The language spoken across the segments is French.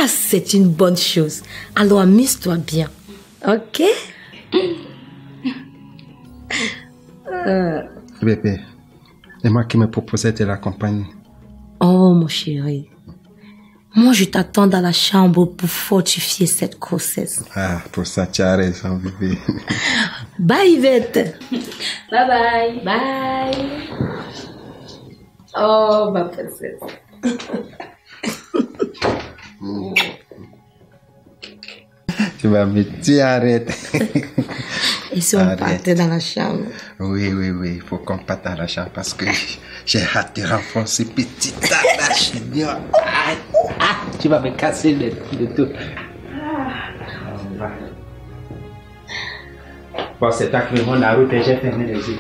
Ah, c'est une bonne chose. Alors amuse-toi bien. Ok? Bébé, c'est moi qui me proposais de l'accompagner. Oh, mon chéri. Moi, je t'attends dans la chambre pour fortifier cette grossesse. Ah, pour ça, tu as raison, bébé. Bye, Yvette. Bye bye. Bye. Oh, ma princesse. Tu vas me dire, arrête. Et si on partait dans la chambre? Oui, il faut qu'on parte dans la chambre parce que j'ai hâte de renforcer petite tâche. Tu vas me casser le dos. Bon, c'est toi qui me rends la route et j'ai fermé les yeux.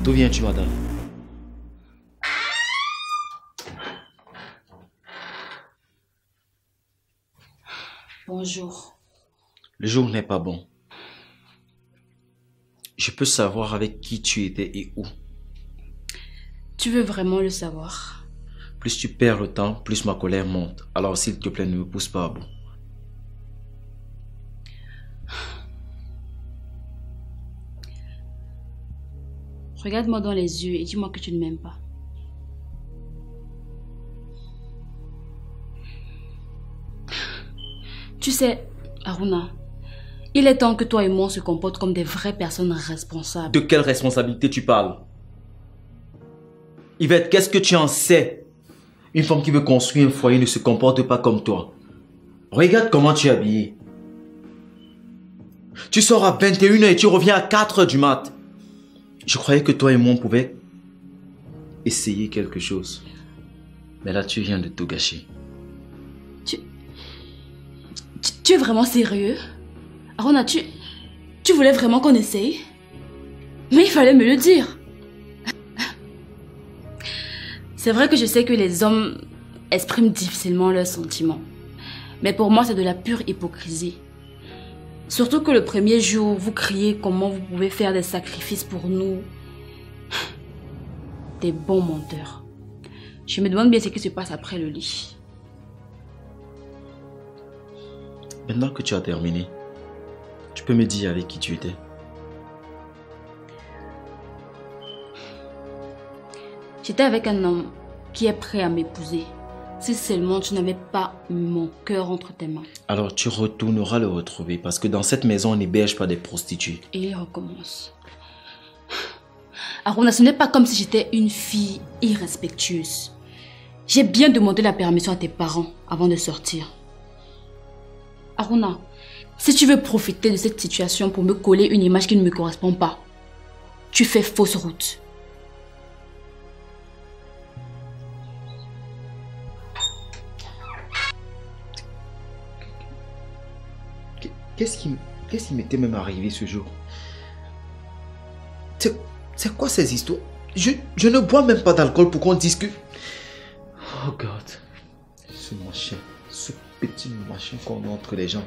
D'où viens-tu, madame? Bonjour. Le jour n'est pas bon. Je peux savoir avec qui tu étais et où. Tu veux vraiment le savoir? Plus tu perds le temps, plus ma colère monte. Alors s'il te plaît, ne me pousse pas à bout. Regarde-moi dans les yeux et dis-moi que tu ne m'aimes pas. Tu sais, Aruna, il est temps que toi et moi on se comportent comme des vraies personnes responsables. De quelle responsabilité tu parles? Yvette, qu'est-ce que tu en sais? Une femme qui veut construire un foyer ne se comporte pas comme toi. Regarde comment tu es habillée. Tu sors à 21h et tu reviens à 4h du mat. Je croyais que toi et moi on pouvait essayer quelque chose. Mais là, tu viens de tout gâcher. Tu es vraiment sérieux? Aruna, tu voulais vraiment qu'on essaye? Mais il fallait me le dire. C'est vrai que je sais que les hommes expriment difficilement leurs sentiments. Mais pour moi, c'est de la pure hypocrisie. Surtout que le premier jour, vous criez comment vous pouvez faire des sacrifices pour nous. Des bons menteurs. Je me demande bien ce qui se passe après le lit. Maintenant que tu as terminé, tu peux me dire avec qui tu étais? J'étais avec un homme qui est prêt à m'épouser. Si seulement tu n'avais pas mon cœur entre tes mains. Alors tu retourneras le retrouver parce que dans cette maison, on n'héberge pas des prostituées. Et il recommence. Aruna, ce n'est pas comme si j'étais une fille irrespectueuse. J'ai bien demandé la permission à tes parents avant de sortir. Aruna, si tu veux profiter de cette situation pour me coller une image qui ne me correspond pas, tu fais fausse route. Qu'est-ce qui m'était même arrivé ce jour? C'est quoi ces histoires? Je ne bois même pas d'alcool pour qu'on dise que... Oh God. Ce petit machin qu'on a entre les gens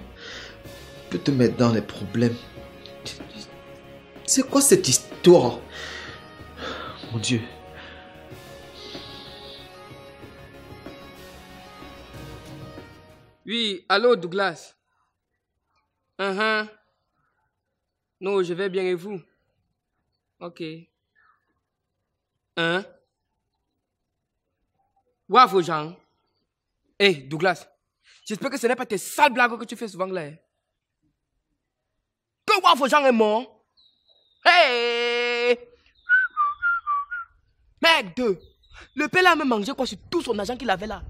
peut te mettre dans les problèmes. C'est quoi cette histoire? Mon Dieu. Oui, allô Douglas. Non, je vais bien et vous? Ok. Waf aux gens. Hey, Douglas, j'espère que ce n'est pas tes sales blagues que tu fais souvent là. Que Waf aux gens est mort? Hey! Merde! Le père là me mangeait quoi sur tout son argent qu'il avait là?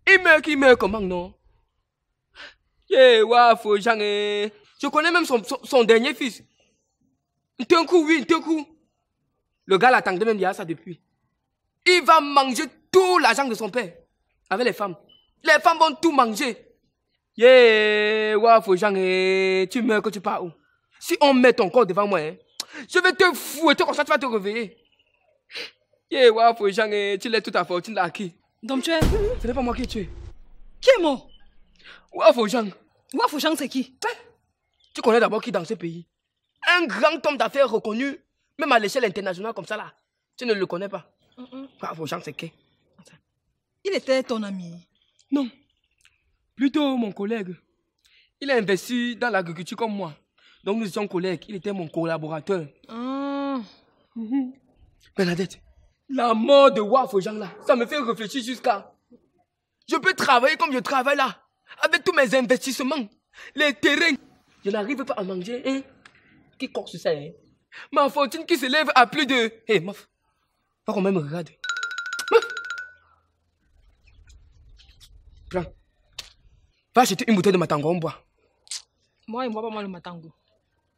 Il meurt comment, non? Yeah, Waf aux gens. Je connais même son dernier fils. Un coup, oui, un coup. Le gars l'attendait même, il y a ça depuis. Il va manger tout l'argent de son père. Avec les femmes. Les femmes vont tout manger. Yeah, Waf aux gens, tu meurs que tu pars où? Si on met ton corps devant moi, je vais te fouetter comme ça, tu vas te réveiller. Yeah, Waf aux gens, tu laisses toute ta fortune là à qui? Donc tu es... Ce n'est pas moi qui ai tué. Qui est mort? Waf aux gens. Waf aux gens, c'est qui? Tu connais d'abord qui dans ce pays? Un grand homme d'affaires reconnu, même à l'échelle internationale comme ça là. Tu ne le connais pas. Waf aux gens, c'est qui? Il était ton ami? Non. Plutôt mon collègue. Il a investi dans l'agriculture comme moi. Donc nous étions collègues. Il était mon collaborateur. Bernadette, la mort de Waf aux gens là, ça me fait réfléchir jusqu'à... Je peux travailler comme je travaille là. Avec tous mes investissements. Les terrains. Je n'arrive pas à manger. Hein? Qui corse ça, hein? Ma fortune qui s'élève à plus de... Hé, meuf. Pas qu'on même regarde. Meuf. Prends. Va acheter une bouteille de matango, on boit. Moi, je ne bois pas mal le matango.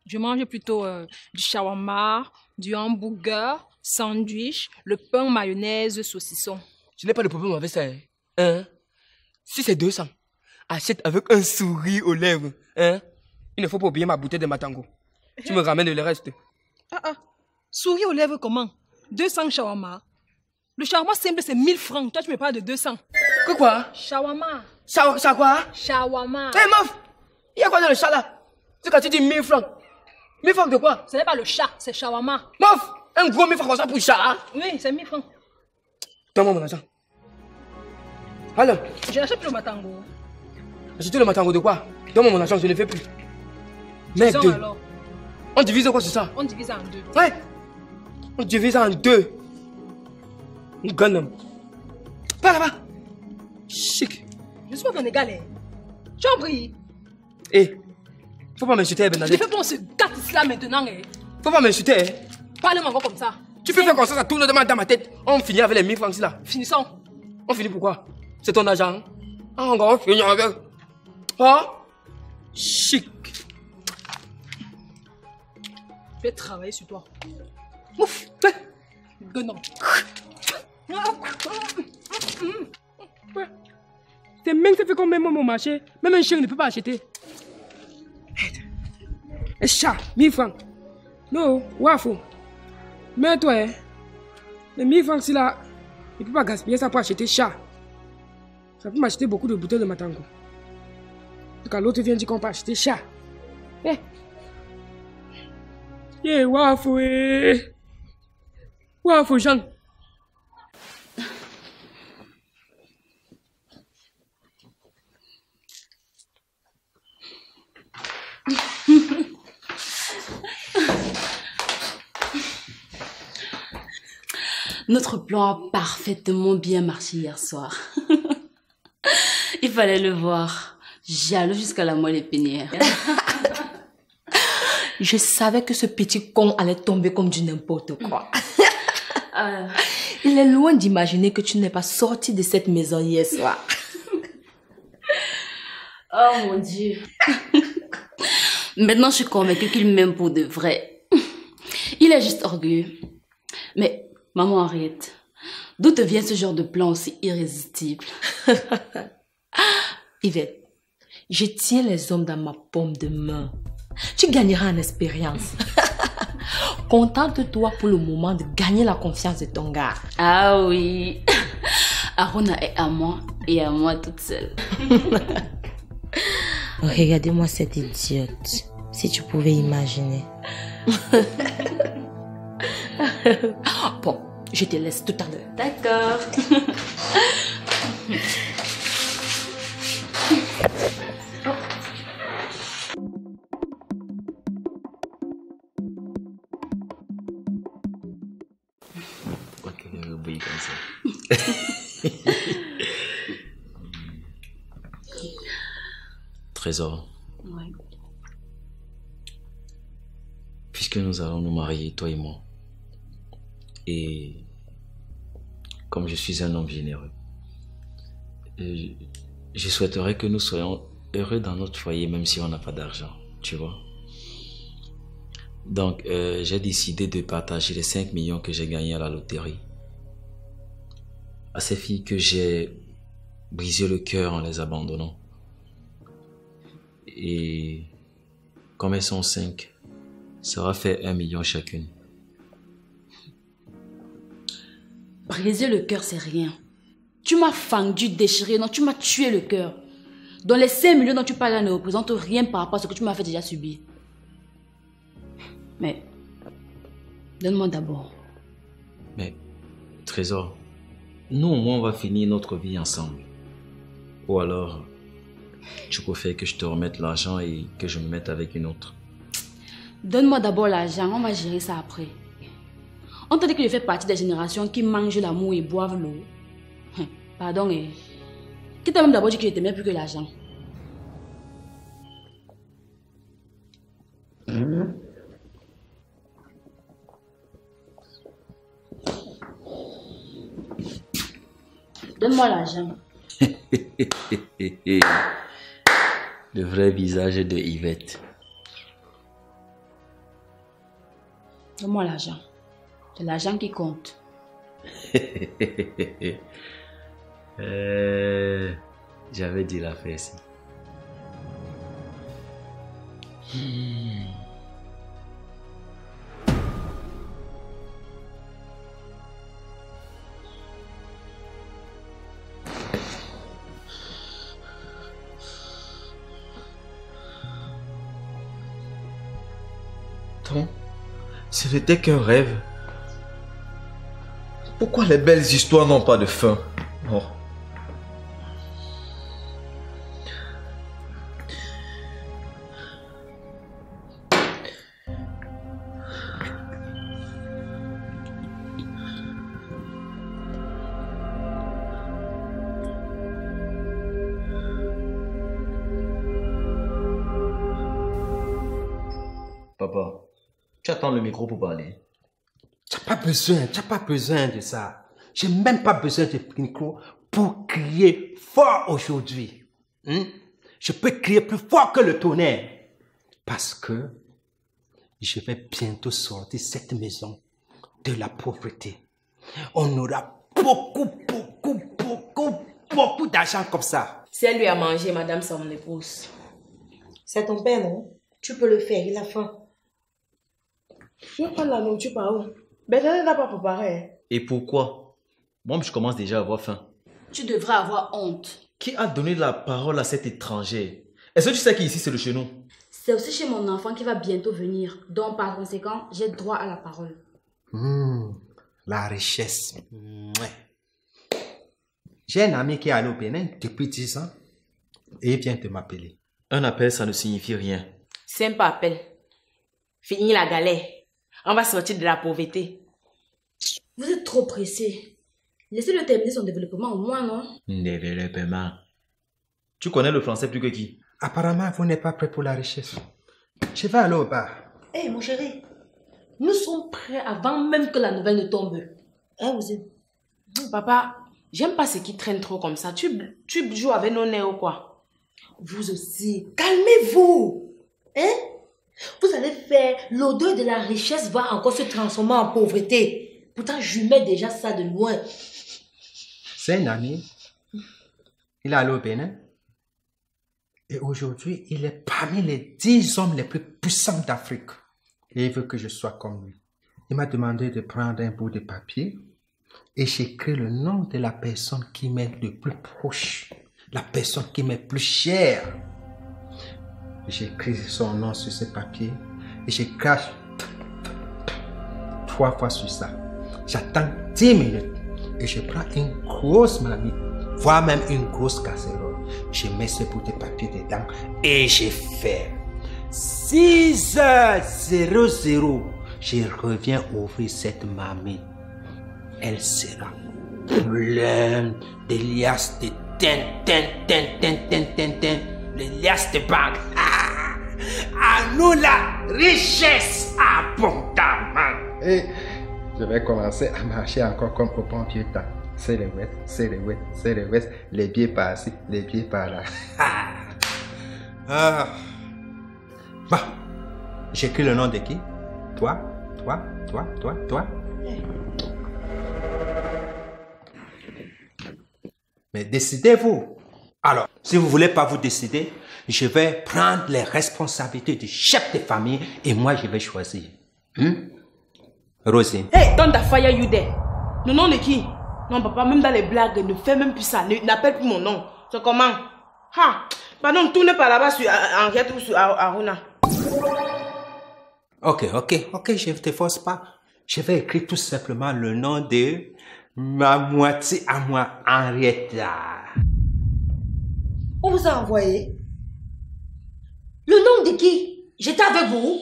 Je mange plutôt du shawarma, du hamburger, sandwich, le pain mayonnaise, saucisson. Je n'ai pas de problème avec ça. Hein? Si c'est 200, achète avec un sourire aux lèvres. Hein? Il ne faut pas oublier ma bouteille de matango. Tu me ramènes le reste. Sourire aux lèvres comment? 200 shawarma. Le shawarma simple, c'est 1000 francs. Toi, tu me parles de 200. Que quoi? Shawarma. Ça quoi? Shawarma. Hé, meuf! Il y a quoi dans le chat là? C'est quand tu dis 1000 francs. 1000 francs de quoi? Ce n'est pas le chat, c'est shawarma. Meuf! Un gros 1000 francs comme ça pour le chat, hein? Oui, c'est 1000 francs. Donne-moi mon argent. Alors? Je n'achète plus le matango. Acheter le matango de quoi? Donne-moi mon argent, je ne le fais plus. Merde. Alors. On divise quoi, c'est ça? On divise en deux. Ouais. On divise en deux. On gagne. Pas là-bas. Chic. Je suis pas sénégalais. Tu as pris. Eh. Faut pas m'insulter, Je Bernadette. fais qu'on se gâte ici là maintenant. Faut pas m'insulter. Parle-moi encore comme ça. Tu peux faire comme ça tourne dans ma tête. On finit avec les 1000 francs là. Finissons. On finit pourquoi? C'est ton argent. Ah, on va finir avec. Ah, chic. Je vais travailler sur toi. Ouf. Guenon. C'est même fait comme même au marché. Même un chien ne peut pas acheter. Un chat, 1000 francs. Non, wafo. Mais toi, hein, les 1000 francs là, il ne peut pas gaspiller ça pour acheter chat. Ça peut m'acheter beaucoup de bouteilles de matango. Quand l'autre vient dire qu'on peut acheter chat. Eh. Yeah, wafo, eh. Wafo, Jean. Notre plan a parfaitement bien marché hier soir. Il fallait le voir. Jaloux jusqu'à la moelle épinière. Je savais que ce petit con allait tomber comme du n'importe quoi. Il est loin d'imaginer que tu n'es pas sorti de cette maison hier soir. Oh mon Dieu. Maintenant, je suis convaincue qu'il m'aime pour de vrai. Il est juste orgueilleux. Mais, maman Henriette, d'où te vient ce genre de plan aussi irrésistible? Yvette, je tiens les hommes dans ma paume de main. Tu gagneras en expérience. Contente-toi pour le moment de gagner la confiance de ton gars. Ah oui. Aruna est à moi et à moi toute seule. Regardez-moi cette idiote. Si tu pouvais imaginer. Bon, je te laisse tout à l'heure. D'accord. Comme ça. Trésor. Ouais. Puisque nous allons nous marier, toi et moi, et comme je suis un homme généreux, je souhaiterais que nous soyons heureux dans notre foyer, même si on n'a pas d'argent, tu vois. Donc, j'ai décidé de partager les 5 millions que j'ai gagnés à la loterie à ces filles que j'ai brisé le cœur en les abandonnant. Et comme elles sont 5, ça aura fait 1 million chacune. Briser le cœur, c'est rien. Tu m'as fendu, déchiré, non, tu m'as tué le cœur. Donc les 5 millions dont tu parles là ne représentent rien par rapport à ce que tu m'as fait déjà subir. Mais, donne-moi d'abord. Mais, Trésor, nous au moins on va finir notre vie ensemble. Ou alors, tu préfères que je te remette l'argent et que je me mette avec une autre? Donne-moi d'abord l'argent, on va gérer ça après. On t'a dit que je fais partie des générations qui mangent l'amour et boivent l'eau. Pardon, qui t'a même d'abord dit que je t'aimais plus que l'argent? Donne-moi l'argent. Le vrai visage de Yvette. Donne-moi l'argent. C'est l'argent qui compte. J'avais dit la faire ici. Non, ce n'était qu'un rêve. Pourquoi les belles histoires n'ont pas de fin? Oh. Papa, tu attends le micro pour parler. Tu n'as pas besoin de ça. J'ai même pas besoin de micro pour crier fort aujourd'hui. Je peux crier plus fort que le tonnerre. Parce que je vais bientôt sortir cette maison de la pauvreté. On aura beaucoup d'argent comme ça. Si elle lui a mangé, madame, c'est mon épouse. C'est ton père, non? Tu peux le faire, il a faim. Je vais prendre la nourriture par où? Bernadette n'a pas préparé. Et pourquoi? Moi, je commence déjà à avoir faim. Tu devrais avoir honte. Qui a donné la parole à cet étranger? Est-ce que tu sais qu'ici c'est le chez nous? C'est aussi chez mon enfant qui va bientôt venir. Donc, par conséquent, j'ai droit à la parole. La richesse. J'ai un ami qui est allé au Bénin depuis 10 ans et il vient de m'appeler. Un appel, ça ne signifie rien. Simple appel. Fini la galère. On va sortir de la pauvreté. Vous êtes trop pressé. Laissez-le terminer son développement au moins, non? Développement. Tu connais le français plus que qui? Apparemment, vous n'êtes pas prêt pour la richesse. Je vais aller au bar. Hé, mon chéri, nous sommes prêts avant même que la nouvelle ne tombe. Hein, vous êtes... Papa, j'aime pas ce qui traîne trop comme ça. Tu joues avec nos nez ou quoi? Vous aussi, calmez-vous. Hein? Vous allez faire, l'odeur de la richesse va encore se transformer en pauvreté. Pourtant, je mets déjà ça de loin. C'est un ami. Il est allé au Bénin. Et aujourd'hui, il est parmi les 10 hommes les plus puissants d'Afrique. Et il veut que je sois comme lui. Il m'a demandé de prendre un bout de papier et j'écris le nom de la personne qui m'est le plus proche, la personne qui m'est plus chère. J'écris son nom sur ce papier et je crache 3 fois sur ça. J'attends 10 minutes et je prends une grosse marmite, voire même une grosse casserole. Je mets ce bout de papier dedans et je fais 6h00. Je reviens ouvrir cette marmite. Elle sera pleine de liasses de les liasses de banque. À nous la richesse abondamment. Et je vais commencer à marcher encore comme au bon vieux temps. C'est les ouest, les pieds par-ci, les pieds par-là. Bon, j'écris le nom de qui? Toi. Mais décidez-vous. Alors, si vous ne voulez pas vous décider, je vais prendre les responsabilités du chef de famille et moi, je vais choisir. Rosine. Hey, don't fire you there. Le nom de qui? Non, papa, même dans les blagues, ne fais même plus ça. N'appelle plus mon nom. C'est comment? Pardon, tourne par là-bas sur Henriette ou sur Aruna. Ok, je ne te force pas. Je vais écrire tout simplement le nom de ma moitié à moi, Henrietta. On vous a envoyé? Le nom de qui? J'étais avec vous?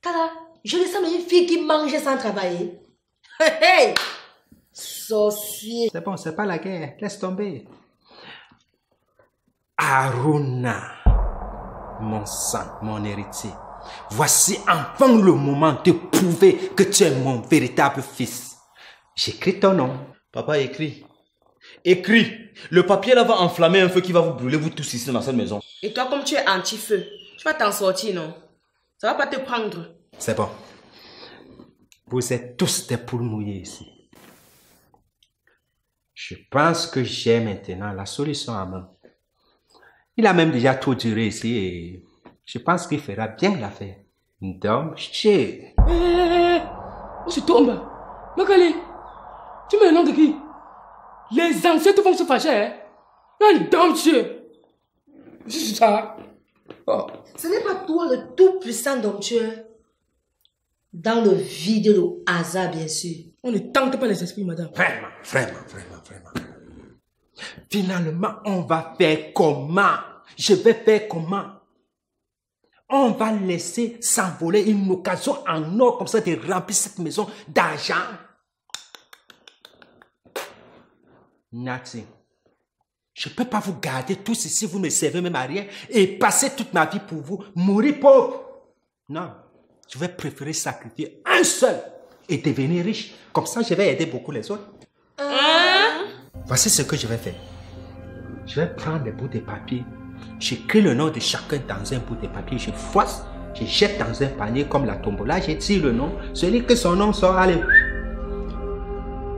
Tada, je ressemble à une fille qui mangeait sans travailler. Hey! Sorcier. C'est bon, c'est pas la guerre. Laisse tomber. Aruna, mon sang, mon héritier. Voici enfin le moment de prouver que tu es mon véritable fils. J'écris ton nom. Papa, écris. Écris. Le papier là va enflammer un feu qui va vous brûler vous tous ici dans cette maison. Et toi, comme tu es anti-feu, tu vas t'en sortir, non? Ça va pas te prendre. C'est bon. Vous êtes tous des poules mouillées ici. Je pense que j'ai maintenant la solution à main. Il a même déjà tout duré ici et je pense qu'il fera bien l'affaire. Donc, Où tu tombes? Magali, tu mets le nom de qui? Les ancêtres vont se fâcher, hein? Un domptueux. C'est ça. Oh. Ce n'est pas toi le tout-puissant domptueux. Dans le vide et le hasard, bien sûr. On ne tente pas les esprits, madame. Vraiment. Finalement, on va faire comment? Je vais faire comment? On va laisser s'envoler une occasion en or comme ça de remplir cette maison d'argent. Nothing. Je ne peux pas vous garder tous ici, vous ne servez même à rien et passer toute ma vie pour vous, mourir pauvre. Non, je vais préférer sacrifier un seul et devenir riche. Comme ça, je vais aider beaucoup les autres. Voici ce que je vais faire. Je vais prendre des bouts de papier. J'écris le nom de chacun dans un bout de papier. Je froisse, je jette dans un panier comme la tombola. Je tire le nom. Celui que son nom sort, allez.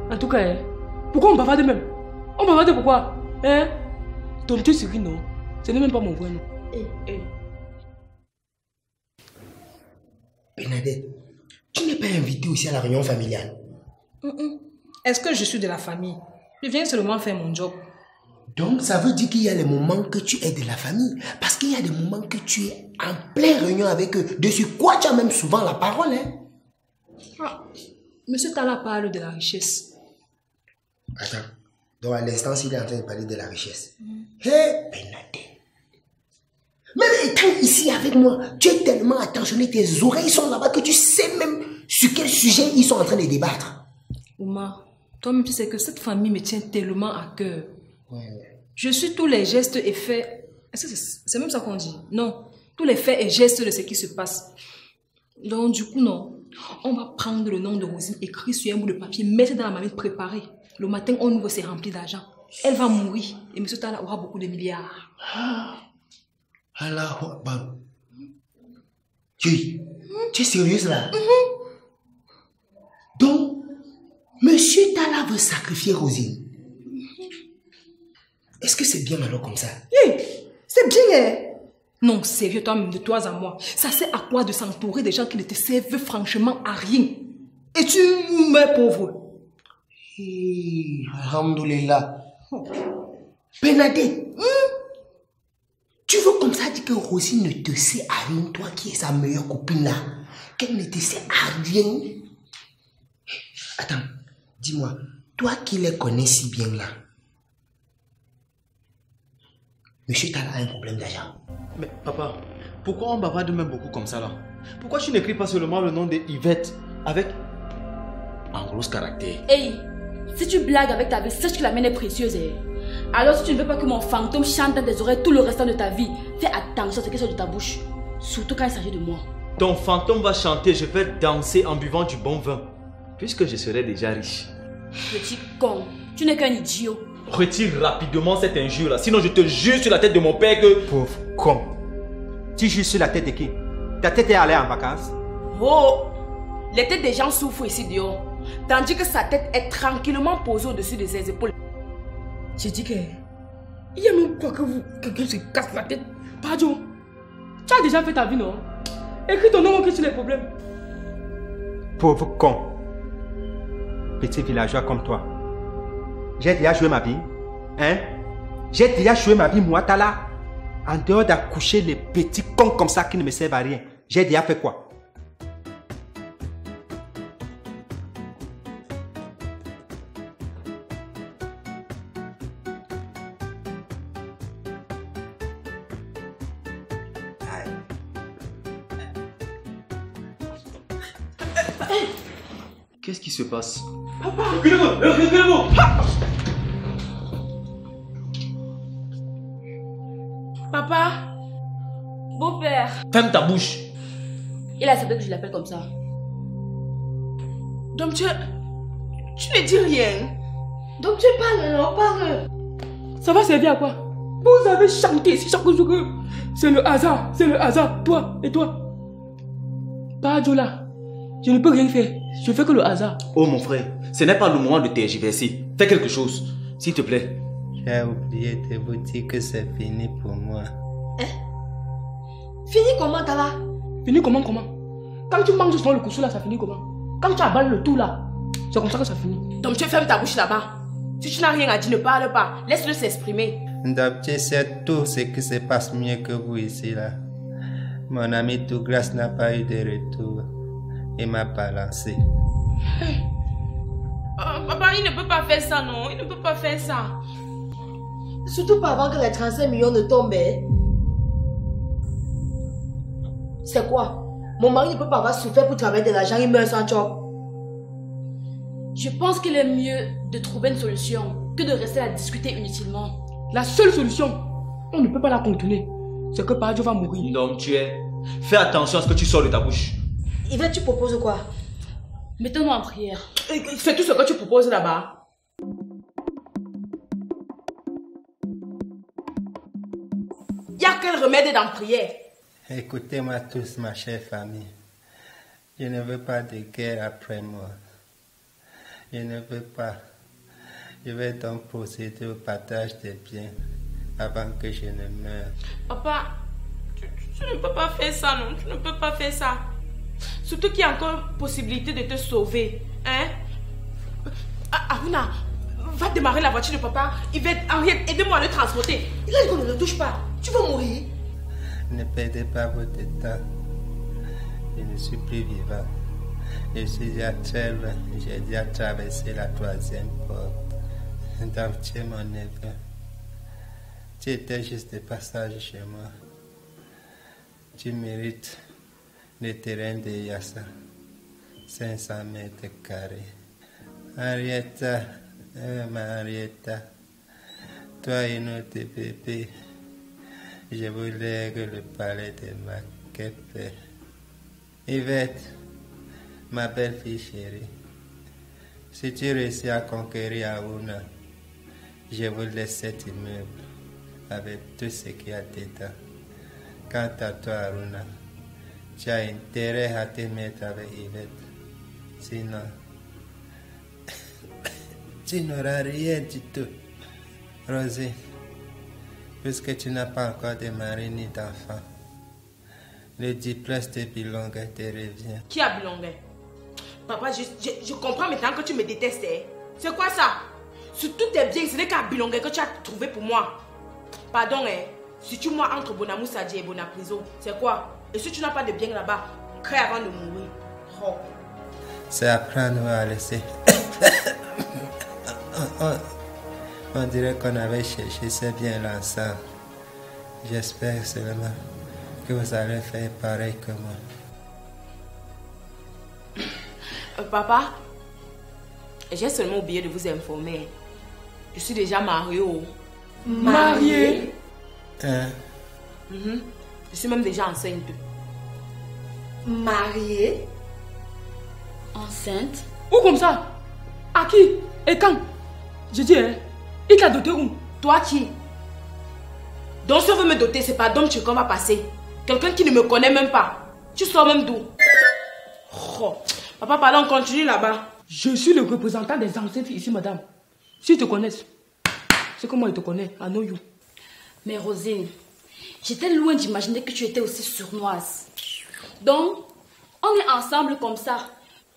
En tout cas, pourquoi on bavarde même? On bavarde pourquoi? Hein? Ton petit Siri, non? Ce n'est même pas mon vrai nom. Bernadette, tu n'es pas invitée aussi à la réunion familiale. Est-ce que je suis de la famille? Je viens seulement faire mon job. Donc, ça veut dire qu'il y a des moments que tu es de la famille. Parce qu'il y a des moments que tu es en pleine réunion avec eux. Dessus quoi tu as même souvent la parole, hein? Ah, Monsieur Tala parle de la richesse. Attends. Donc, à l'instant, il est en train de parler de la richesse. Hé, Bernadette. Même étant ici avec moi, tu es tellement attentionné, tes oreilles sont là-bas que tu sais même sur quel sujet ils sont en train de débattre. Ouma, toi-même tu sais que cette famille me tient tellement à cœur. Je suis tous les gestes et faits. Est-ce que c'est même ça qu'on dit? Non. Tous les faits et gestes de ce qui se passe. Donc, du coup, non. On va prendre le nom de Rosine, écrit sur un bout de papier, mettre dans la marmite préparée. Le matin, on ouvre, c'est rempli d'argent. Elle va mourir et M. Tala aura beaucoup de milliards. Allah Akbar. Tu es sérieuse là? Donc, Monsieur Tala veut sacrifier Rosine. Est-ce que c'est bien alors comme ça? C'est bien, hein? Non, sérieux, toi-même, de toi à moi. Ça sert à quoi de s'entourer des gens qui ne te servent franchement à rien? Et tu meurs pauvre. Alhamdulillah. Bernadette, tu veux comme ça dire que Rosine ne te sert à rien, toi qui es sa meilleure copine là? Qu'elle ne te sert à rien? Attends, dis-moi, toi qui les connais si bien là, Monsieur Tala a un problème d'argent. Mais papa, pourquoi on bavarde même beaucoup comme ça là? Pourquoi tu n'écris pas seulement le nom de Yvette avec un gros caractère? Hey, si tu blagues avec ta vie, sache que la mienne est précieuse. Alors si tu ne veux pas que mon fantôme chante dans tes oreilles tout le restant de ta vie, fais attention à ce qui sort de ta bouche. Surtout quand il s'agit de moi. Ton fantôme va chanter, je vais danser en buvant du bon vin. Puisque je serai déjà riche. Petit con, tu n'es qu'un idiot. Retire rapidement cette injure là, sinon je te jure sur la tête de mon père que... Pauvre con. Tu jures sur la tête de qui? Ta tête est allée en vacances? Oh, les têtes des gens souffrent ici dehors. Tandis que sa tête est tranquillement posée au-dessus de ses épaules. J'ai dit que... Il y a même quoi que quelqu'un se casse la tête. Pardon. Tu as déjà fait ta vie, non? Écris ton nom sur les problèmes. Pauvre con. Petit villageois comme toi. J'ai déjà joué ma vie. Hein? J'ai déjà joué ma vie, moi, Tala. En dehors d'accoucher les petits cons comme ça qui ne me servent à rien. J'ai déjà fait quoi? Qu'est-ce qui se passe? Reculez-vous! Papa? Beau-père. Ferme ta bouche. Il a accepté que je l'appelle comme ça. Donc tu ne dis rien. Donc tu parles, non, parle. Ça va servir à quoi? Vous avez chanté ici chaque jour que c'est le hasard, toi et toi. Pas Jola, je ne peux rien faire, je fais que le hasard. Oh mon frère, ce n'est pas le moment de tergiverser. Fais quelque chose, s'il te plaît. J'ai oublié de vous dire que c'est fini pour moi. Fini comment, Tala? Fini comment? Quand tu manges sur le couteau là, ça finit comment? Quand tu avales le tout là, c'est comme ça que ça finit. Donc tu fermes ta bouche là-bas. Si tu n'as rien à dire, ne parle pas. Laisse-le s'exprimer. Tu sais tout ce qui se passe mieux que vous ici là. Mon ami Douglas n'a pas eu de retour. Il m'a balancé. Papa, il ne peut pas faire ça, non. Il ne peut pas faire ça. Surtout pas avant que les 35 millions ne tombent. C'est quoi? Mon mari ne peut pas avoir souffert pour travailler de l'argent, il meurt sans job. Je pense qu'il est mieux de trouver une solution que de rester à discuter inutilement. La seule solution, on ne peut pas la contourner, c'est que Padio va mourir. Non, tu es. Fais attention à ce que tu sors de ta bouche. Yvette, tu proposes quoi? Mettons-nous en prière. C'est tout ce que tu proposes là-bas. Il n'y a quel remède dans la prière? Écoutez-moi tous, ma chère famille. Je ne veux pas de guerre après moi. Je ne veux pas. Je vais donc procéder au partage des biens avant que je ne meure. Papa, tu ne peux pas faire ça, non? Tu ne peux pas faire ça. Surtout qu'il y a encore possibilité de te sauver. Hein? Aruna, va démarrer la voiture de papa. Henriette, aidez-moi à le transporter. Il a dit qu'on ne le touche pas. Tu vas mourir. Ne perdez pas votre temps. Je ne suis plus vivant. Je suis déjà très loin. J'ai déjà traversé la 3e porte. Donc tu es mon neveu. Tu étais juste de passage chez moi. Tu mérites le terrain de Yassa. 500 mètres carrés. Henrietta, ma Henrietta, toi et notre bébé, je vous lègue le palais de ma Kepe. Yvette, ma belle fille chérie, si tu réussis à conquérir Aouna, je vous laisse cet immeuble avec tout ce qu'il y a dedans. Quant à toi, Aruna, tu as intérêt à te mettre avec Yvette. Sinon, tu n'auras rien du tout. Rosie, puisque tu n'as pas encore de mari ni d'enfant, le diplôme de Bilonga te revient. Qui a Bilonga? Papa, je comprends maintenant que tu me détestes. Hein? C'est quoi ça? Sur tous tes biens, ce n'est qu'à Bilonga que tu as trouvé pour moi. Pardon, hein? Si tu moi entre Bonamou Sadji et Bonapriso, c'est quoi? Et si tu n'as pas de bien là-bas, crée avant de mourir. Oh. C'est apprendre à laisser. On dirait qu'on avait cherché ces biens-là ensemble. J'espère seulement que vous allez faire pareil que moi. Papa, j'ai seulement oublié de vous informer. Je suis déjà mariée. Mariée? Hein? Je suis même déjà enceinte. Mariée? Enceinte? Où comme ça? À qui? Et quand? Je dis, hein? Il t'a doté où? Toi qui? Donc si on veut me doter, c'est pas Dom qu'on va passer. Quelqu'un qui ne me connaît même pas. Tu sors même d'où? Oh. Papa, pardon, continue là-bas. Je suis le représentant des ancêtres ici, madame. S'ils te connaissent, c'est que moi, ils te connaissent. I know you. Mais Rosine, j'étais loin d'imaginer que tu étais aussi sournoise. Donc, on est ensemble comme ça.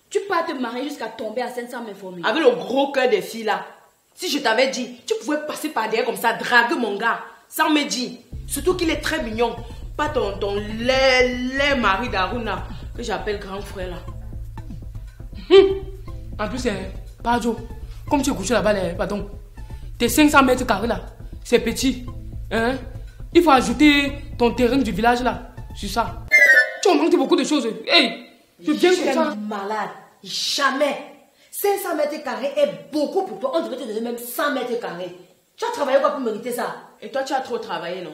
Tu peux te marier jusqu'à tomber enceinte sans m'informer. Avec le gros cœur des filles là. Si je t'avais dit, tu pouvais passer par derrière comme ça, draguer mon gars, sans me dire. Surtout qu'il est très mignon. Pas ton laid mari d'Aruna, que j'appelle grand frère là. En plus, pardon, comme tu es couché là-bas, pardon, tes 500 mètres carrés là, c'est petit. Hein? Il faut ajouter ton terrain du village là, sur ça. Tu as manqué beaucoup de choses. Hey, je viens comme ça. Malade. Jamais. 500 mètres carrés est beaucoup pour toi. On devrait te donner même 100 mètres carrés. Tu as travaillé quoi pour mériter ça? Et toi, tu as trop travaillé, non?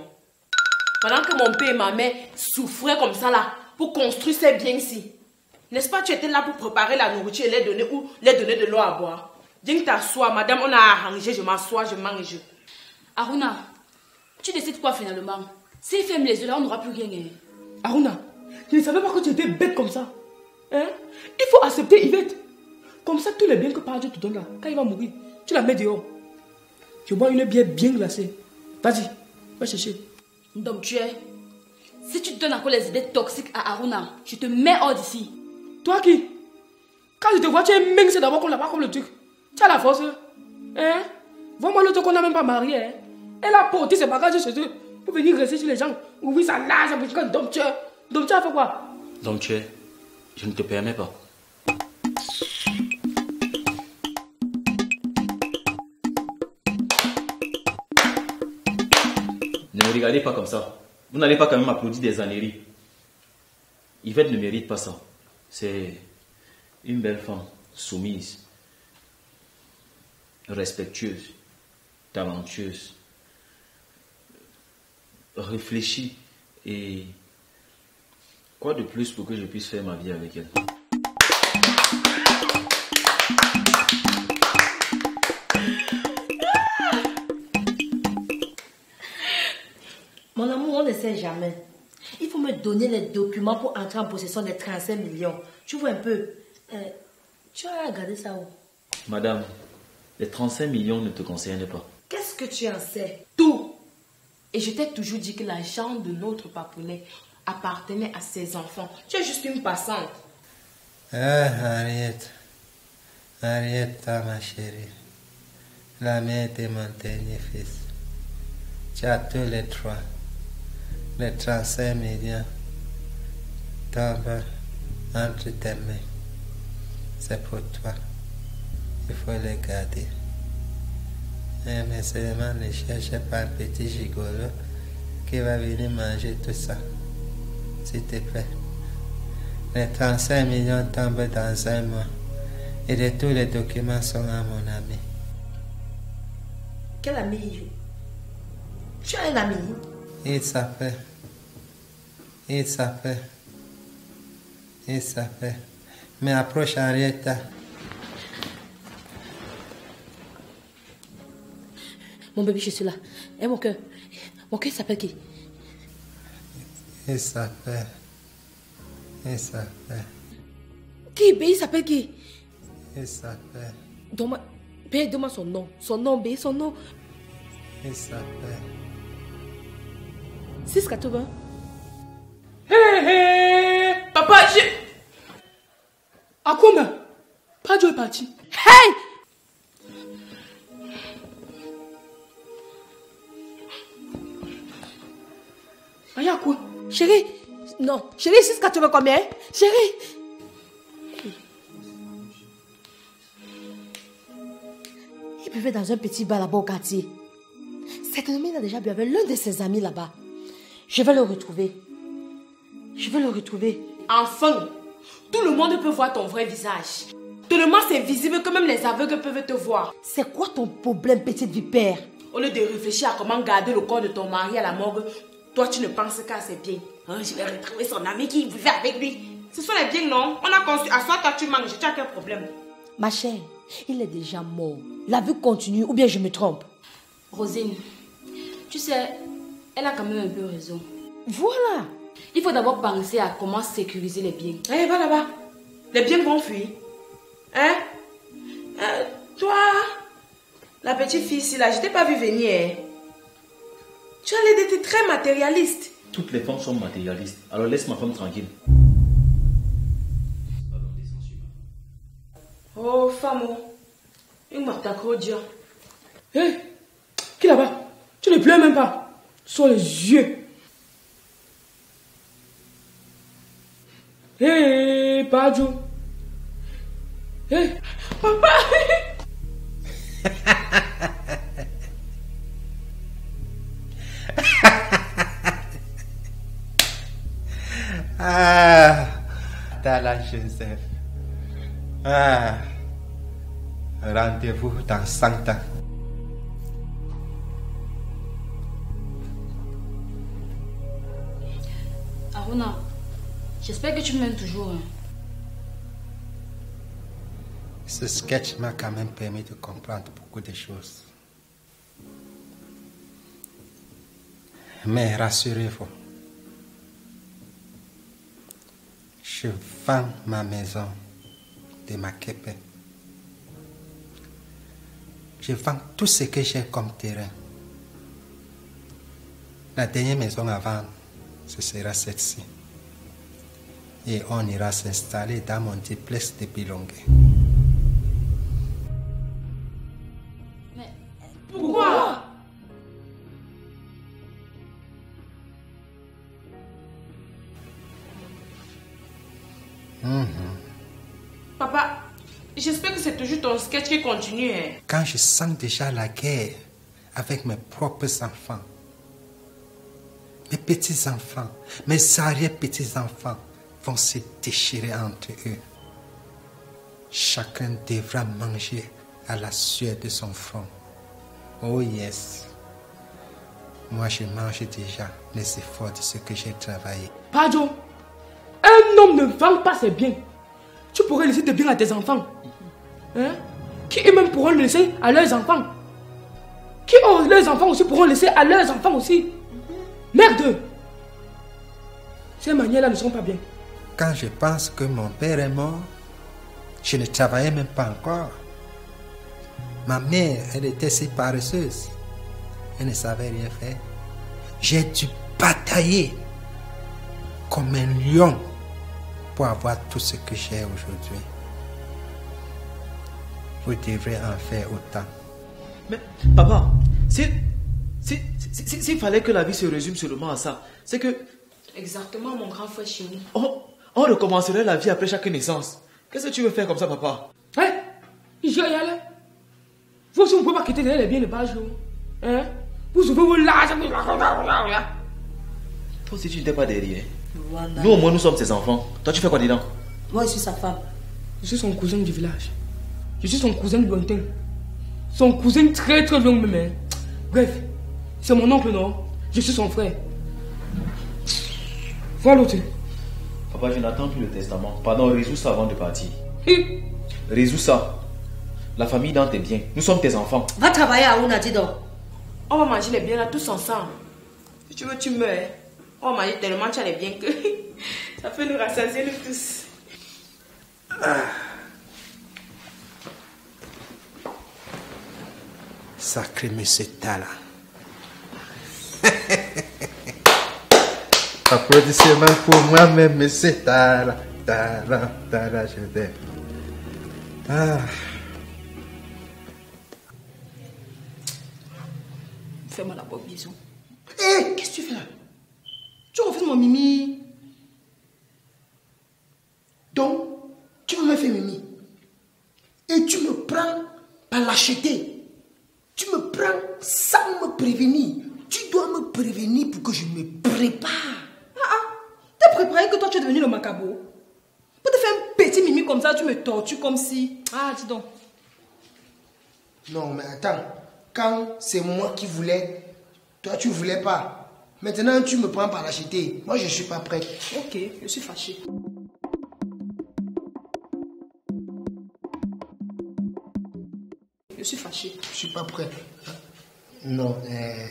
Pendant que mon père et ma mère souffraient comme ça là, pour construire ces biens-ci. N'est-ce pas, tu étais là pour préparer la nourriture et les donner ou les donner de l'eau à boire? Dis que t'assois, madame, on a arrangé, je m'assois, je mange. Aruna, tu décides quoi finalement? S'il ferme les yeux là, on n'aura plus rien. Hein? Aruna, je ne savais pas que tu étais bête comme ça. Hein? Il faut accepter Yvette. Comme ça, tous les biens que Père Dieu te donne là, quand il va mourir, tu la mets dehors. Je bois une bière bien glacée. Vas-y, va chercher. Donc tu es. Si tu donnes encore les idées toxiques à Aruna, je te mets hors d'ici. Toi qui? Quand je te vois, tu es mince d'abord qu'on l'a pas comme le truc. Tu as la force. Hein? Vois-moi l'autre qu'on n'a même pas marié. Hein? Elle a porté ses bagages chez eux pour venir rester chez les gens. Oui, ça lâche, ça veut dire que Domtue a fait quoi? Domtue, je ne te permets pas. Ne me regardez pas comme ça. Vous n'allez pas quand même applaudir des âneries. Yvette ne mérite pas ça. C'est une belle femme, soumise, respectueuse, talentueuse, réfléchie. Et quoi de plus pour que je puisse faire ma vie avec elle? sait jamais. Il faut me donner les documents pour entrer en possession des 35 millions. Tu vois un peu. Tu as regardé ça où? Madame, les 35 millions ne te concernent pas. Qu'est-ce que tu en sais? Tout. Et je t'ai toujours dit que l'argent de notre papounet appartenait à ses enfants. Tu es juste une passante. Harriet. Harrieta, ma chérie. La mère de mon dernier fils. Tu as tous les trois. Les 35 millions tombent entre tes mains. C'est pour toi. Il faut les garder. Mais seulement ne cherche pas un petit gigolo qui va venir manger tout ça. S'il te plaît. Les 35 millions tombent dans un mois. Et tous les documents sont à mon ami. Quel ami? Tu as un ami? Il s'appelle. Mais approche Henrietta. Mon bébé, je suis là. Et mon cœur s'appelle qui? Il s'appelle. Qui? Bé, il s'appelle qui? Il s'appelle. Donne-moi son nom. Son nom, Bé, son nom. Il s'appelle. 680. Hé, papa, À quoi, mais Padio est parti. Hey! Aïe, à quoi? Chérie, non. Chérie, 680 combien? Chérie. Il buvait dans un petit bar là-bas au quartier. Certainement, il a déjà bu avec l'un de ses amis là-bas. Je vais le retrouver. Enfin, tout le monde peut voir ton vrai visage. Tellement c'est visible que même les aveugles peuvent te voir. C'est quoi ton problème, petite vipère? Au lieu de réfléchir à comment garder le corps de ton mari à la morgue, toi tu ne penses qu'à ses biens. Je vais retrouver son ami qui vivait avec lui. Ce sont les biens, non? On a conçu. À soi, toi tu manges. Tu as quel problème? Ma chère, il est déjà mort. La vie continue ou bien je me trompe? Rosine, tu sais, elle a quand même un peu raison. Voilà. Il faut d'abord penser à comment sécuriser les biens. Eh, va là-bas. Les biens vont fuir. Hein? Toi, la petite fille ici, là, je t'ai pas vu venir. Hein? Tu as l'air d'être très matérialiste. Toutes les femmes sont matérialistes. Alors laisse ma femme tranquille. Oh, femme. Une matakodia. Hé, qui là-bas? Tu ne pleures même pas. Sur les yeux. Hé, Padio. Hé, papa. T'as la Joseph. Rendez-vous dans 100 ans. Aruna, j'espère que tu m'aimes toujours. Hein. Ce sketch m'a quand même permis de comprendre beaucoup de choses. Mais rassurez-vous, je vends ma maison de Makepe. Je vends tout ce que j'ai comme terrain. La dernière maison à vendre, ce sera celle-ci. Et on ira s'installer dans mon duplex de Bilongue. Mais pourquoi? Papa, j'espère que c'est toujours ton sketch qui continue. Hein? Quand je sens déjà la guerre avec mes propres enfants, mes petits-enfants, mes arrière-petits-enfants vont se déchirer entre eux. Chacun devra manger à la sueur de son front. Oh yes. Moi, je mange déjà les efforts de ce que j'ai travaillé. Padio, un homme ne vend pas ses biens. Tu pourrais laisser tes biens à tes enfants. Hein? Qui eux-mêmes pourront le laisser à leurs enfants. Qui ont leurs enfants aussi pourront laisser à leurs enfants aussi. Merde. Ces manières-là ne sont pas bien. Quand je pense que mon père est mort, je ne travaillais même pas encore. Ma mère, elle était si paresseuse. Elle ne savait rien faire. J'ai dû batailler comme un lion pour avoir tout ce que j'ai aujourd'hui. Vous devrez en faire autant. Mais, papa, s'il fallait que la vie se résume seulement à ça, c'est que Exactement, mon grand frère Chimou. on recommencerait la vie après chaque naissance. Qu'est-ce que tu veux faire comme ça, papa? Hein? Je y aller. Vous aussi, vous ne pouvez pas quitter les biens de bas jour. Hein? Vous ouvrez vos larges. Toi aussi, tu n'étais pas derrière. Voilà. Nous, au moins, nous sommes ses enfants. Toi, tu fais quoi dedans? Moi, je suis sa femme. Je suis son cousin du village. Je suis son cousin du lointain. Son cousin très très long même. Bref, c'est mon oncle, non? Je suis son frère. Voilà l'autre. Papa, je n'attends plus le testament. Pardon, résous ça avant de partir. Hi. Résous ça. La famille dans tes biens. Nous sommes tes enfants. Va travailler à Ouna, dis donc. On va manger les biens là tous ensemble. Si tu veux, tu meurs. On va manger tellement tu as les biens que ça fait nous rassasier nous tous. Sacré monsieur Tala. Applaudissements pour moi-même, monsieur Tala. Tala, je t'aime. Fais-moi la bonne bisou. Hé, qu'est-ce que tu fais là? Tu refuses mon mimi. Donc, tu veux me faire mimi. Et tu me prends par l'acheter. Tu me prends sans me prévenir. Tu dois me prévenir pour que je me prépare. T'es préparé que toi tu es devenu le macabo? Pour te faire un petit mimi comme ça, tu me tortures comme si... Ah, dis donc. Non, mais attends. Quand c'est moi qui voulais, toi tu voulais pas. Maintenant tu me prends par l'acheter. Moi je suis pas prêt. Ok, je suis fâché. Je suis fâché. Je suis pas prêt. Non,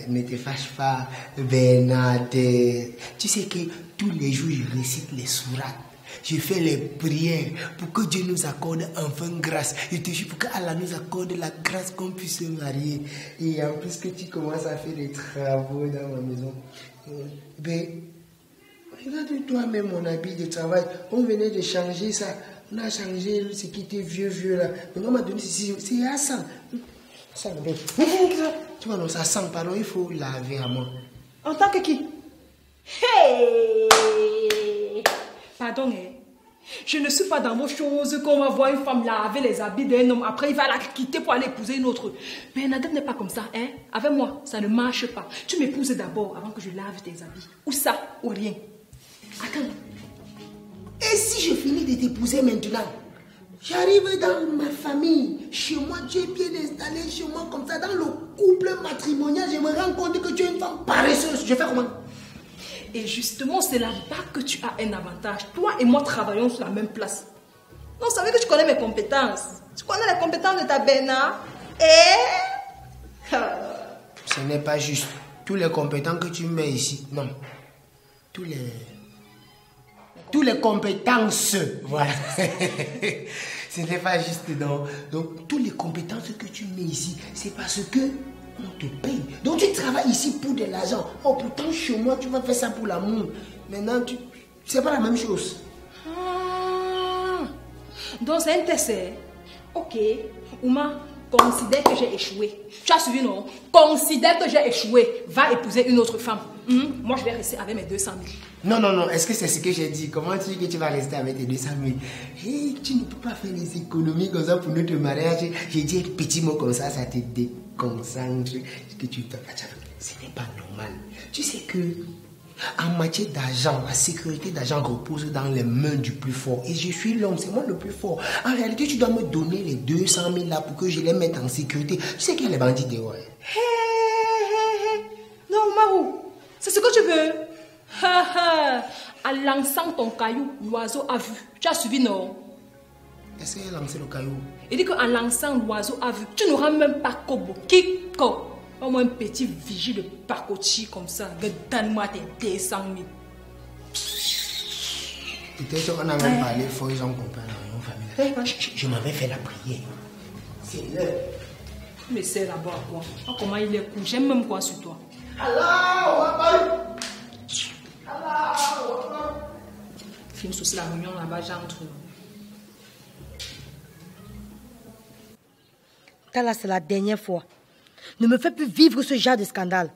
ne te fâche pas, Bernadette. Tu sais que tous les jours je récite les sourates. Je fais les prières pour que Dieu nous accorde enfin grâce. Je te jure pour qu'Allah nous accorde la grâce qu'on puisse se marier. Et en plus que tu commences à faire des travaux dans ma maison. Ben, regarde toi-même mon habit de travail. On venait de changer ça. On a changé ce qui était vieux là. Maintenant on m'a donné ceci. C'est à ça. Ça, tu vois, non, ça sent, pardon, il faut laver à moi. En tant que qui? Hey! Pardon, hein? Je ne suis pas dans vos choses qu'on va voir une femme laver les habits d'un homme. Après, il va la quitter pour aller épouser une autre. Bernadette n'est pas comme ça, hein? Avec moi, ça ne marche pas. Tu m'épouses d'abord avant que je lave tes habits. Ou ça, ou rien. Attends. Et si je finis de t'épouser maintenant? J'arrive dans ma famille, chez moi, tu es bien installé, chez moi comme ça, dans le couple matrimonial, je me rends compte que tu es une femme paresseuse. Je fais comment? Et justement, c'est là-bas que tu as un avantage. Toi et moi travaillons sur la même place. Non, ça veut dire que tu connais mes compétences. Tu connais les compétences de ta Bena. Ce n'est pas juste. Tous les compétents que tu mets ici, non. Tous les compétences, voilà. Ce n'est pas juste, non. Donc, toutes les compétences que tu mets ici, c'est parce que on te paye. Donc, tu travailles ici pour de l'argent. Oh, pourtant, chez moi, tu vas faire ça pour l'amour. Maintenant, c'est pas la même chose. Donc, c'est un test. Ok. Ouma, considère que j'ai échoué. Tu as suivi, non? Considère que j'ai échoué. Va épouser une autre femme. Moi, je vais rester avec mes 200 000. Non. Est-ce que c'est ce que j'ai dit? Comment tu dis que tu vas rester avec tes 200 000? Hey, tu ne peux pas faire les économies comme ça pour notre mariage. J'ai dit un petit mot comme ça te déconcentre. Que tu te... Ce n'est pas normal. Tu sais que en matière d'argent, la sécurité d'argent repose dans les mains du plus fort. Et je suis l'homme, c'est moi le plus fort. En réalité, tu dois me donner les 200 000 là pour que je les mette en sécurité. Tu sais qu'il y a les bandits dehors. Non, Marou, c'est ce que tu veux. En lançant ton caillou, l'oiseau a vu. Tu as suivi, non? Est-ce qu'il a lancé le caillou? Il dit qu'en lançant l'oiseau a vu. Tu n'auras même pas Kobo. Kiko. Au moins un petit vigile de pacochi comme ça. Donne-moi tes 200 000. Peut-être qu'on a même parlé, faut ils ont compris dans nos familles. Je m'avais fait la prière. C'est l'heure. Mais c'est là-bas quoi? Oh, comment il est cool. J'aime même quoi sur toi. Allah, Film sur la réunion là-bas, j'entre. Tala, c'est la dernière fois. Ne me fais plus vivre ce genre de scandale.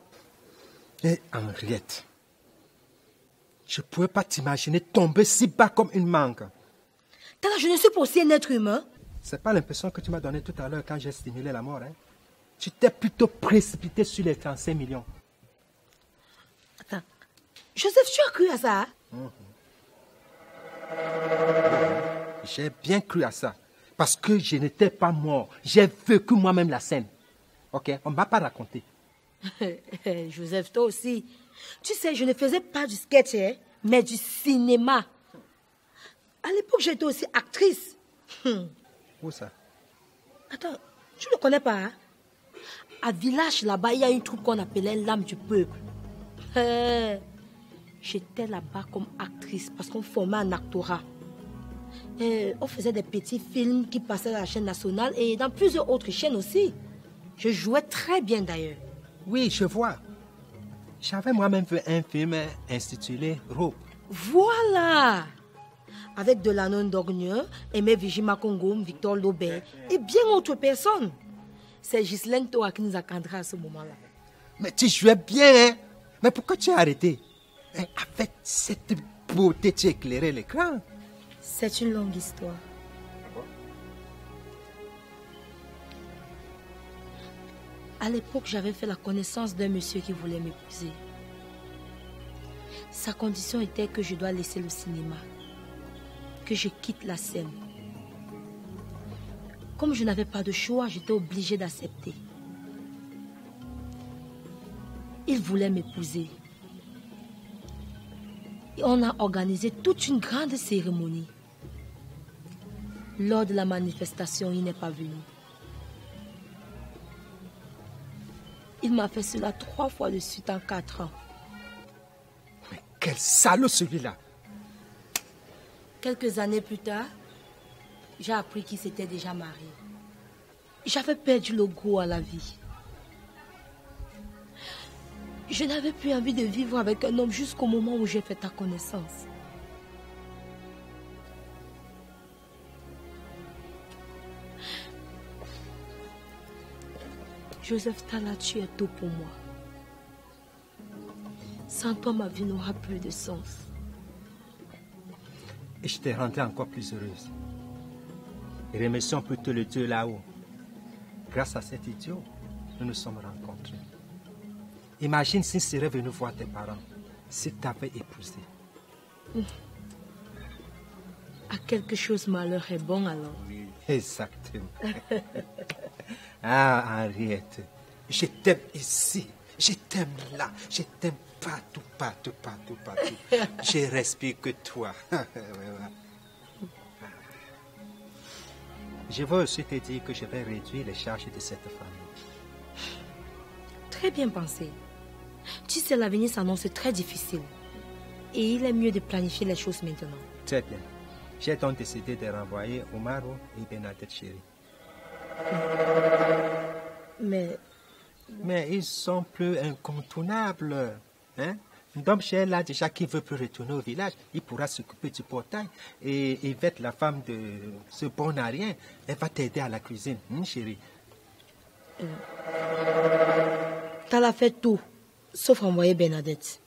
Et Henriette, je ne pouvais pas t'imaginer tomber si bas comme une mangue. Tala, je ne suis pas aussi un être humain. C'est pas l'impression que tu m'as donnée tout à l'heure quand j'ai stimulé la mort. Hein? Tu t'es plutôt précipité sur les 35 millions. Attends. Joseph, tu as cru à ça? J'ai bien cru à ça. Parce que je n'étais pas mort. J'ai vécu moi-même la scène. Ok? On ne m'a pas raconté. Joseph, toi aussi. Tu sais, je ne faisais pas du sketch, hein, mais du cinéma. À l'époque, j'étais aussi actrice. Où ça? Attends, tu ne le connais pas, hein? À Village, là-bas, il y a une troupe qu'on appelait l'âme du peuple. J'étais là-bas comme actrice parce qu'on formait un actorat. On faisait des petits films qui passaient à la chaîne nationale et dans plusieurs autres chaînes aussi. Je jouais très bien d'ailleurs. Oui, je vois. J'avais moi-même vu un film intitulé Rope. Voilà! Avec Delanon Dorgneux, Aimé Vigima Congo, Victor Lobert et bien d'autres personnes. C'est Ghislaine Toa qui nous a cadré à ce moment-là. Mais tu jouais bien, hein? Mais pourquoi tu as arrêté? Avec cette beauté, tu éclairais l'écran. C'est une longue histoire. À l'époque, j'avais fait la connaissance d'un monsieur qui voulait m'épouser. Sa condition était que je dois laisser le cinéma, que je quitte la scène. Comme je n'avais pas de choix, j'étais obligée d'accepter. Il voulait m'épouser. Et on a organisé toute une grande cérémonie. Lors de la manifestation, il n'est pas venu. Il m'a fait cela 3 fois de suite en 4 ans. Mais quel salaud celui-là! Quelques années plus tard, j'ai appris qu'il s'était déjà marié. J'avais perdu le goût à la vie. Je n'avais plus envie de vivre avec un homme jusqu'au moment où j'ai fait ta connaissance. Joseph Tala, tu es tout pour moi. Sans toi, ma vie n'aura plus de sens. Et je t'ai rendue encore plus heureuse. Et remercions plutôt le Dieu là-haut. Grâce à cet idiot, nous nous sommes rencontrés. Imagine s'il serait venu voir tes parents, s'il t'avait épousé. À quelque chose, malheur est bon alors. Oui, exactement. Ah, Henriette, je t'aime ici, je t'aime là, je t'aime partout, partout, partout, partout. Je respire que toi. Je veux aussi te dire que je vais réduire les charges de cette famille. Très bien pensé. Tu sais, l'avenir s'annonce très difficile. Et il est mieux de planifier les choses maintenant. Très bien. J'ai donc décidé de renvoyer Omaro et Bernadette chérie. Mais ils sont plus incontournables. Hein? Donc, chez là déjà qui veut plus retourner au village, il pourra s'occuper du portail. Et Yvette, la femme de ce bon à rien, elle va t'aider à la cuisine, chérie. T'as fait tout, sauf envoyer Bernadette.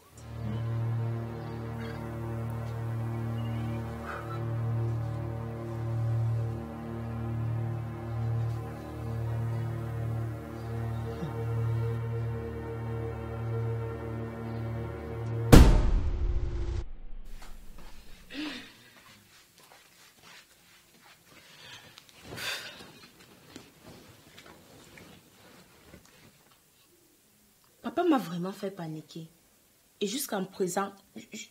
Papa m'a vraiment fait paniquer. Et jusqu'à présent,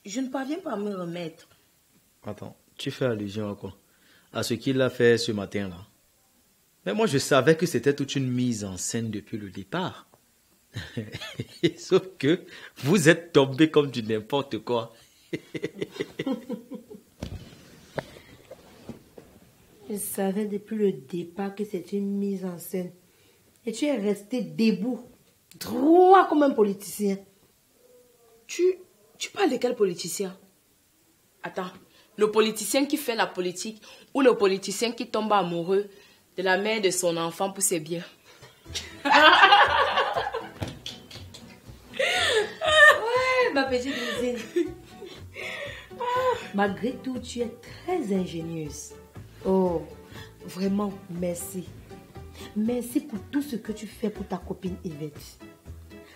je ne parviens pas à me remettre. Attends, tu fais allusion à quoi? À ce qu'il a fait ce matin-là? Mais moi, je savais que c'était toute une mise en scène depuis le départ. Sauf que vous êtes tombé comme du n'importe quoi. Je savais depuis le départ que c'est une mise en scène. Et tu es resté debout, droit comme un politicien. Tu parles de quel politicien? Attends, le politicien qui fait la politique ou le politicien qui tombe amoureux de la mère de son enfant pour ses biens? Ouais, ma petite cousine. Malgré tout, tu es très ingénieuse. Oh, vraiment, merci. Merci pour tout ce que tu fais pour ta copine Yvette.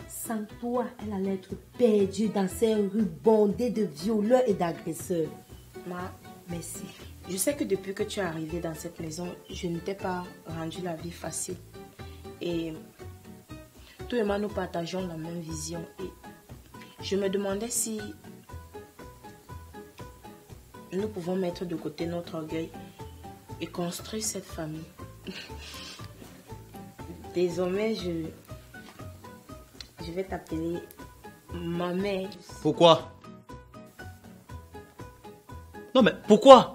Sans toi, elle allait être perdue dans ces rues bondées de violeurs et d'agresseurs. Merci. Je sais que depuis que tu es arrivée dans cette maison, je ne t'ai pas rendu la vie facile. Et toi et moi, nous partageons la même vision. Et je me demandais si nous pouvons mettre de côté notre orgueil et construire cette famille. Désormais, je vais t'appeler ma mère. Pourquoi? Non mais pourquoi?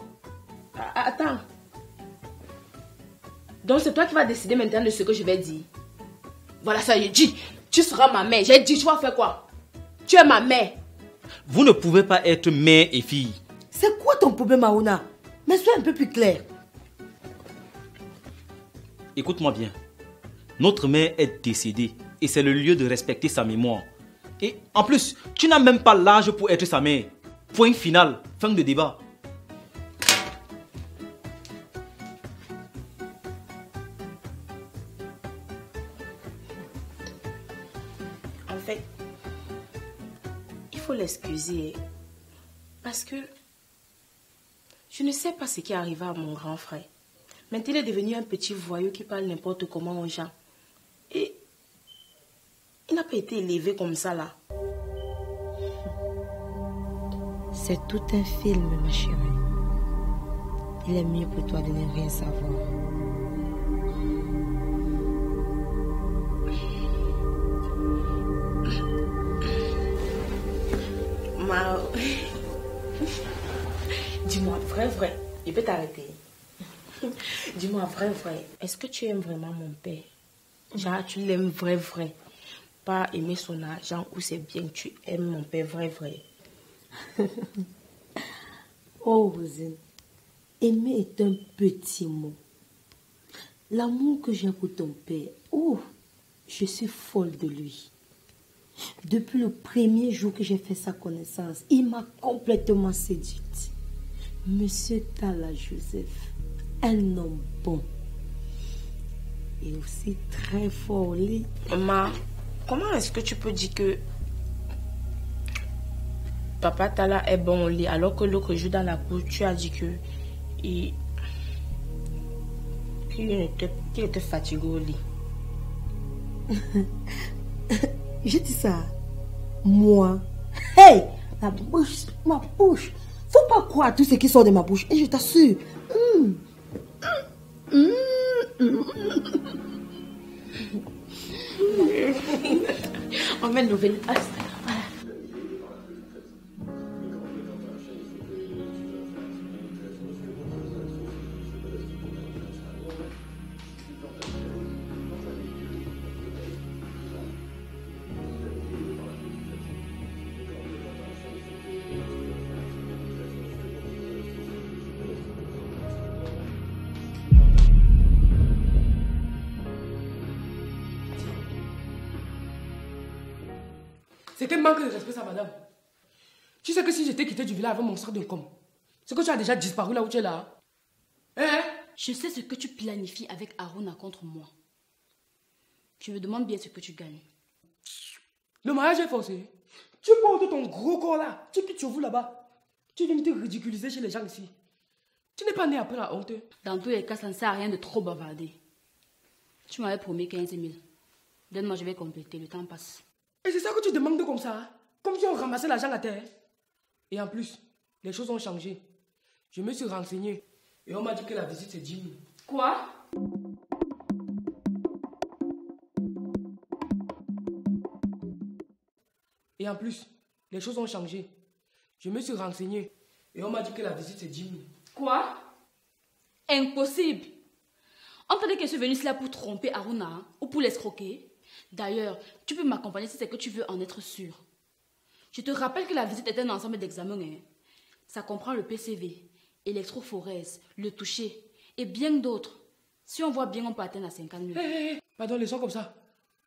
Attends. Donc c'est toi qui vas décider maintenant de ce que je vais dire. Voilà, ça y est, dis. Tu seras ma mère. J'ai dit, tu vas faire quoi? Tu es ma mère. Vous ne pouvez pas être mère et fille. C'est quoi ton problème, Maouna? Mais sois un peu plus clair. Écoute-moi bien. Notre mère est décédée et c'est le lieu de respecter sa mémoire. Et en plus, tu n'as même pas l'âge pour être sa mère. Point final, fin de débat. En fait, il faut l'excuser parce que je ne sais pas ce qui est arrivé à mon grand frère. Maintenant, il est devenu un petit voyou qui parle n'importe comment aux gens. Et il n'a pas été élevé comme ça là. C'est tout un film, ma chérie. Il est mieux pour toi de ne rien savoir. Dis-moi, vrai, il peut t'arrêter. Dis-moi, vrai, est-ce que tu aimes vraiment mon père? Genre, tu l'aimes vrai. Pas aimer son argent ou c'est bien que tu aimes mon père vrai. Oh, Rosine, aimer est un petit mot. L'amour que j'ai pour ton père, oh, je suis folle de lui. Depuis le premier jour que j'ai fait sa connaissance, il m'a complètement séduite. Monsieur Tala Joseph, un homme bon. Et aussi très fort au lit. Maman, comment est-ce que tu peux dire que Papa Tala est bon au lit alors que l'autre jour dans la cour, tu as dit que qu'il était fatigué au lit? J'ai dit ça. Moi. Hey, ma bouche. Faut pas croire tout ce qui sort de ma bouche. Et je t'assure. On met une nouvelle. C'est quel manque de respect ça, madame. Tu sais que si j'étais quitté du village avec mon sac de com, c'est que tu as déjà disparu là où tu es là. Hein? Je sais ce que tu planifies avec Aruna contre moi. Je me demande bien ce que tu gagnes. Le mariage est forcé. Tu portes ton gros corps là. Tu quittes vous là-bas. Tu viens te ridiculiser chez les gens ici. Tu n'es pas né après la honte. Dans tous les cas, ça ne sert à rien de trop bavarder. Tu m'avais promis 15 000. Donne-moi, je vais compléter. Le temps passe. Et c'est ça que tu demandes comme ça? Comme si on ramassait l'argent à terre. Et en plus, les choses ont changé. Je me suis renseigné. Et on m'a dit que la visite c'est 10 000. Quoi? Et en plus, les choses ont changé. Je me suis renseigné. Et on m'a dit que la visite c'est 10 000. Quoi? Impossible. On t'a dit que je suis venue ici là pour tromper Aruna hein, ou pour l'escroquer. D'ailleurs, tu peux m'accompagner si c'est que tu veux en être sûr. Je te rappelle que la visite est un ensemble d'examens. Hein. Ça comprend le PCV, électrophorèse, le toucher et bien d'autres. Si on voit bien, on peut atteindre à 50 000. Hey, pardon, laissons comme ça.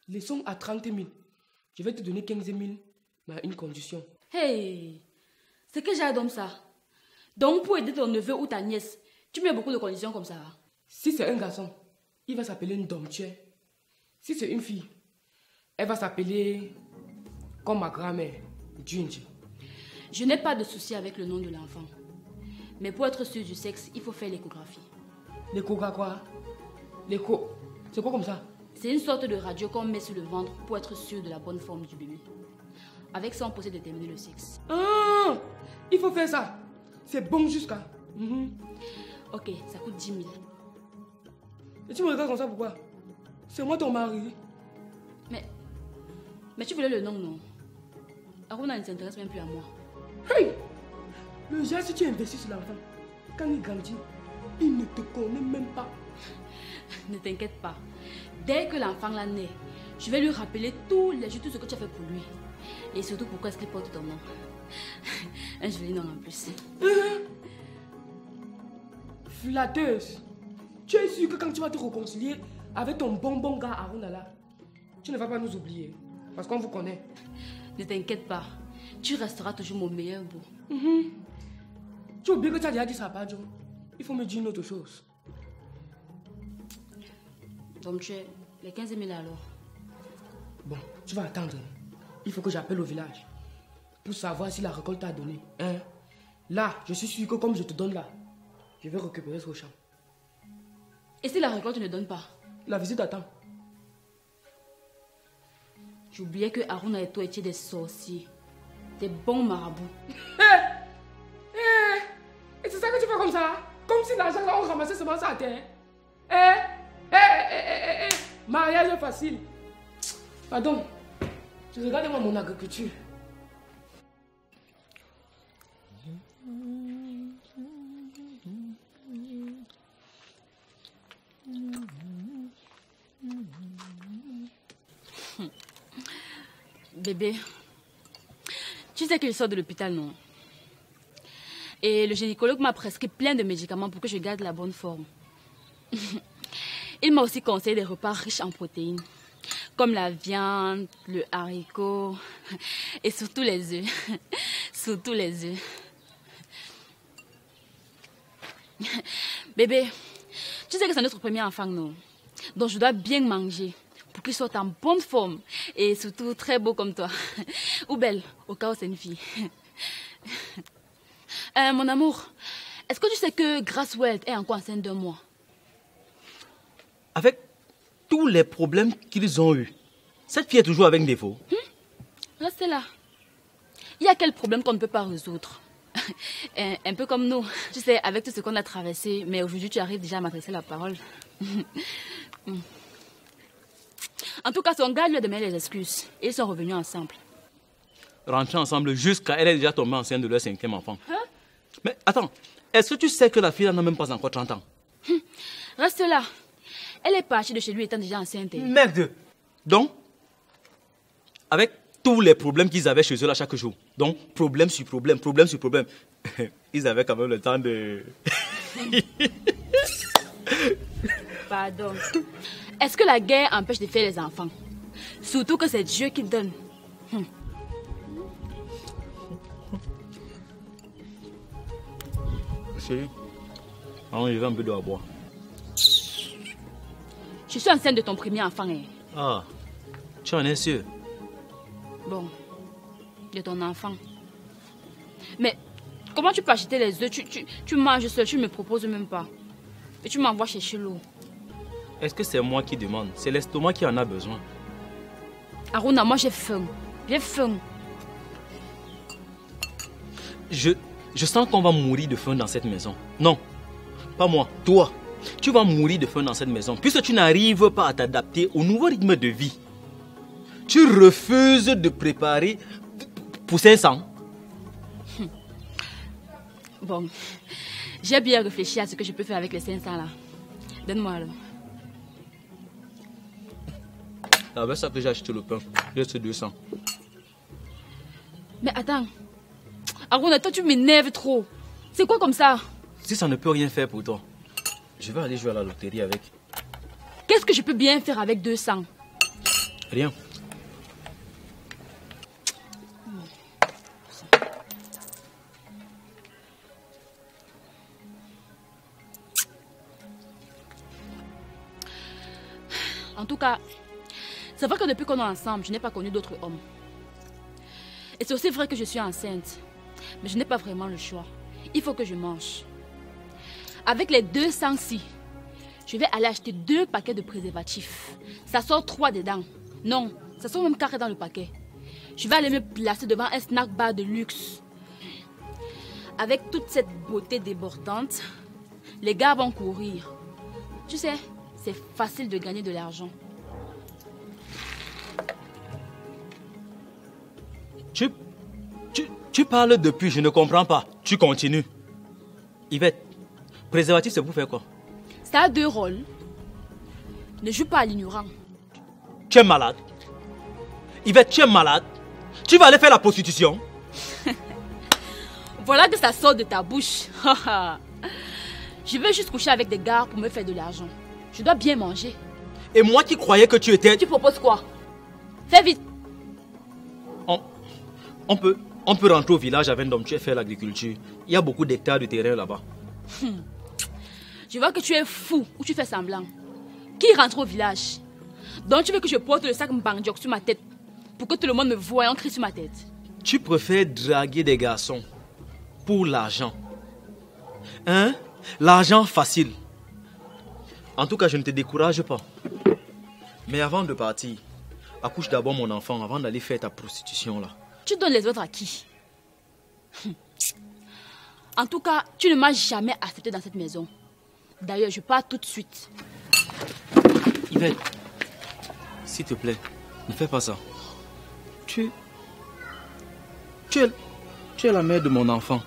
Laissons à 30 000. Je vais te donner 15 000, mais à une condition. Hey, c'est que j'adore ça. Donc, pour aider ton neveu ou ta nièce, tu mets beaucoup de conditions comme ça. Si c'est un garçon, il va s'appeler une domtière. Si c'est une fille, elle va s'appeler comme ma grand-mère, Ginger. Je n'ai pas de souci avec le nom de l'enfant. Mais pour être sûr du sexe, il faut faire l'échographie. L'échographie quoi? L'écho, c'est quoi comme ça? C'est une sorte de radio qu'on met sur le ventre pour être sûr de la bonne forme du bébé. Avec ça, on peut déterminer le sexe. Ah, il faut faire ça. C'est bon jusqu'à... Ok, ça coûte 10 000. Et tu me regardes comme ça pourquoi? C'est moi ton mari. Mais tu voulais le nom, non? Aruna ne s'intéresse même plus à moi. Hey! Le gars, si tu investis sur l'enfant, quand il grandit, il ne te connaît même pas. Ne t'inquiète pas. Dès que l'enfant là naît, je vais lui rappeler tout ce que tu as fait pour lui. Et surtout pourquoi est-ce qu'il porte ton nom. Un joli nom en plus. Flatteuse. Tu es sûr que quand tu vas te réconcilier avec ton bon gars Aruna là, tu ne vas pas nous oublier. Parce qu'on vous connaît. Ne t'inquiète pas. Tu resteras toujours mon meilleur beau. Tu oublies que tu as déjà dit ça à Padjo. Il faut me dire une autre chose. Donc tu es les 15 000 alors. Bon, tu vas attendre. Il faut que j'appelle au village pour savoir si la récolte t'a donné. Hein? Là, je suis sûr que comme je te donne là, je vais récupérer ce champ. Et si la récolte ne donne pas? La visite attend. J'oubliais que Aruna et toi étiez des sorciers. Des bons marabouts. Et c'est ça que tu fais comme ça? Comme si l'argent là on ramassait seulement ça à terre. Mariage facile. Pardon. Regardez-moi mon agriculture. Bébé, tu sais qu'il sort de l'hôpital, non? Et le gynécologue m'a prescrit plein de médicaments pour que je garde la bonne forme. Il m'a aussi conseillé des repas riches en protéines, comme la viande, le haricot et surtout les œufs. Surtout les œufs. Bébé, tu sais que c'est notre premier enfant, non? Donc je dois bien manger pour qu'il soit en bonne forme et surtout très beau comme toi. Ou belle, au cas où c'est une fille. Mon amour, est-ce que tu sais que Grasswell est encore enceinte d'1 mois? Avec tous les problèmes qu'ils ont eus, cette fille est toujours avec défaut. Restez là. Il y a quel problème qu'on ne peut pas résoudre? Un peu comme nous. Tu sais, avec tout ce qu'on a traversé, mais aujourd'hui tu arrives déjà à m'adresser la parole. En tout cas, son gars lui a demandé les excuses. Et ils sont revenus ensemble. Rentrer ensemble jusqu'à elle est déjà tombée enceinte de leur 5e enfant. Mais attends, est-ce que tu sais que la fille n'a même pas encore 30 ans? Reste là. Elle est partie de chez lui étant déjà enceinte. Merde. Donc, avec tous les problèmes qu'ils avaient chez eux là chaque jour, donc problème sur problème, ils avaient quand même le temps de... Pardon. Est-ce que la guerre empêche de faire les enfants? Surtout que c'est Dieu qui donne. Chérie, allons, je vais un peu d'eau à boire. Je suis enceinte de ton premier enfant. Ah, tu en es sûr? Bon, de ton enfant. Mais comment tu peux acheter les œufs? Tu manges seul, tu ne me proposes même pas. Et tu m'envoies chercher l'eau. Est-ce que c'est moi qui demande? C'est l'estomac qui en a besoin. Aruna, moi j'ai faim. J'ai faim. Je sens qu'on va mourir de faim dans cette maison. Non, pas moi, toi. Tu vas mourir de faim dans cette maison puisque tu n'arrives pas à t'adapter au nouveau rythme de vie. Tu refuses de préparer pour 500. Bon, J'ai bien réfléchi à ce que je peux faire avec les 500 là. Donne-moi alors. Avec ça que j'ai acheté le pain, il reste 200. Mais attends. Aruna, toi tu m'énerves trop. C'est quoi comme ça? Si ça ne peut rien faire pour toi, je vais aller jouer à la loterie avec. Qu'est-ce que je peux bien faire avec 200? Rien. En tout cas, c'est vrai que depuis qu'on est ensemble, je n'ai pas connu d'autres hommes. Et c'est aussi vrai que je suis enceinte. Mais je n'ai pas vraiment le choix. Il faut que je mange. Avec les 200-ci, je vais aller acheter 2 paquets de préservatifs. Ça sort 3 dedans. Non, ça sort même carré dans le paquet. Je vais aller me placer devant un snack bar de luxe. Avec toute cette beauté débordante, les gars vont courir. Tu sais, c'est facile de gagner de l'argent. Tu parles depuis, je ne comprends pas. Tu continues. Yvette, préservatif, c'est pour faire quoi? Ça a 2 rôles. Ne joue pas à l'ignorant. Tu es malade. Yvette, tu es malade. Tu vas aller faire la prostitution. Voilà que ça sort de ta bouche. Je vais juste coucher avec des gars pour me faire de l'argent. Je dois bien manger. Et moi qui croyais que tu étais... Tu proposes quoi? Fais vite. On peut rentrer au village avec un homme, tu es faire l'agriculture. Il y a beaucoup d'hectares de terrain là-bas. Je vois que tu es fou ou tu fais semblant. Qui rentre au village? Donc tu veux que je porte le sac Mbangdiok sur ma tête pour que tout le monde me voie et on crie sur ma tête? Tu préfères draguer des garçons pour l'argent. Hein? L'argent facile. En tout cas, je ne te décourage pas. Mais avant de partir, accouche d'abord mon enfant avant d'aller faire ta prostitution là. Tu donnes les autres à qui? En tout cas, tu ne m'as jamais accepté dans cette maison. D'ailleurs, je pars tout de suite. Yvette, s'il te plaît, ne fais pas ça. Tu es la mère de mon enfant.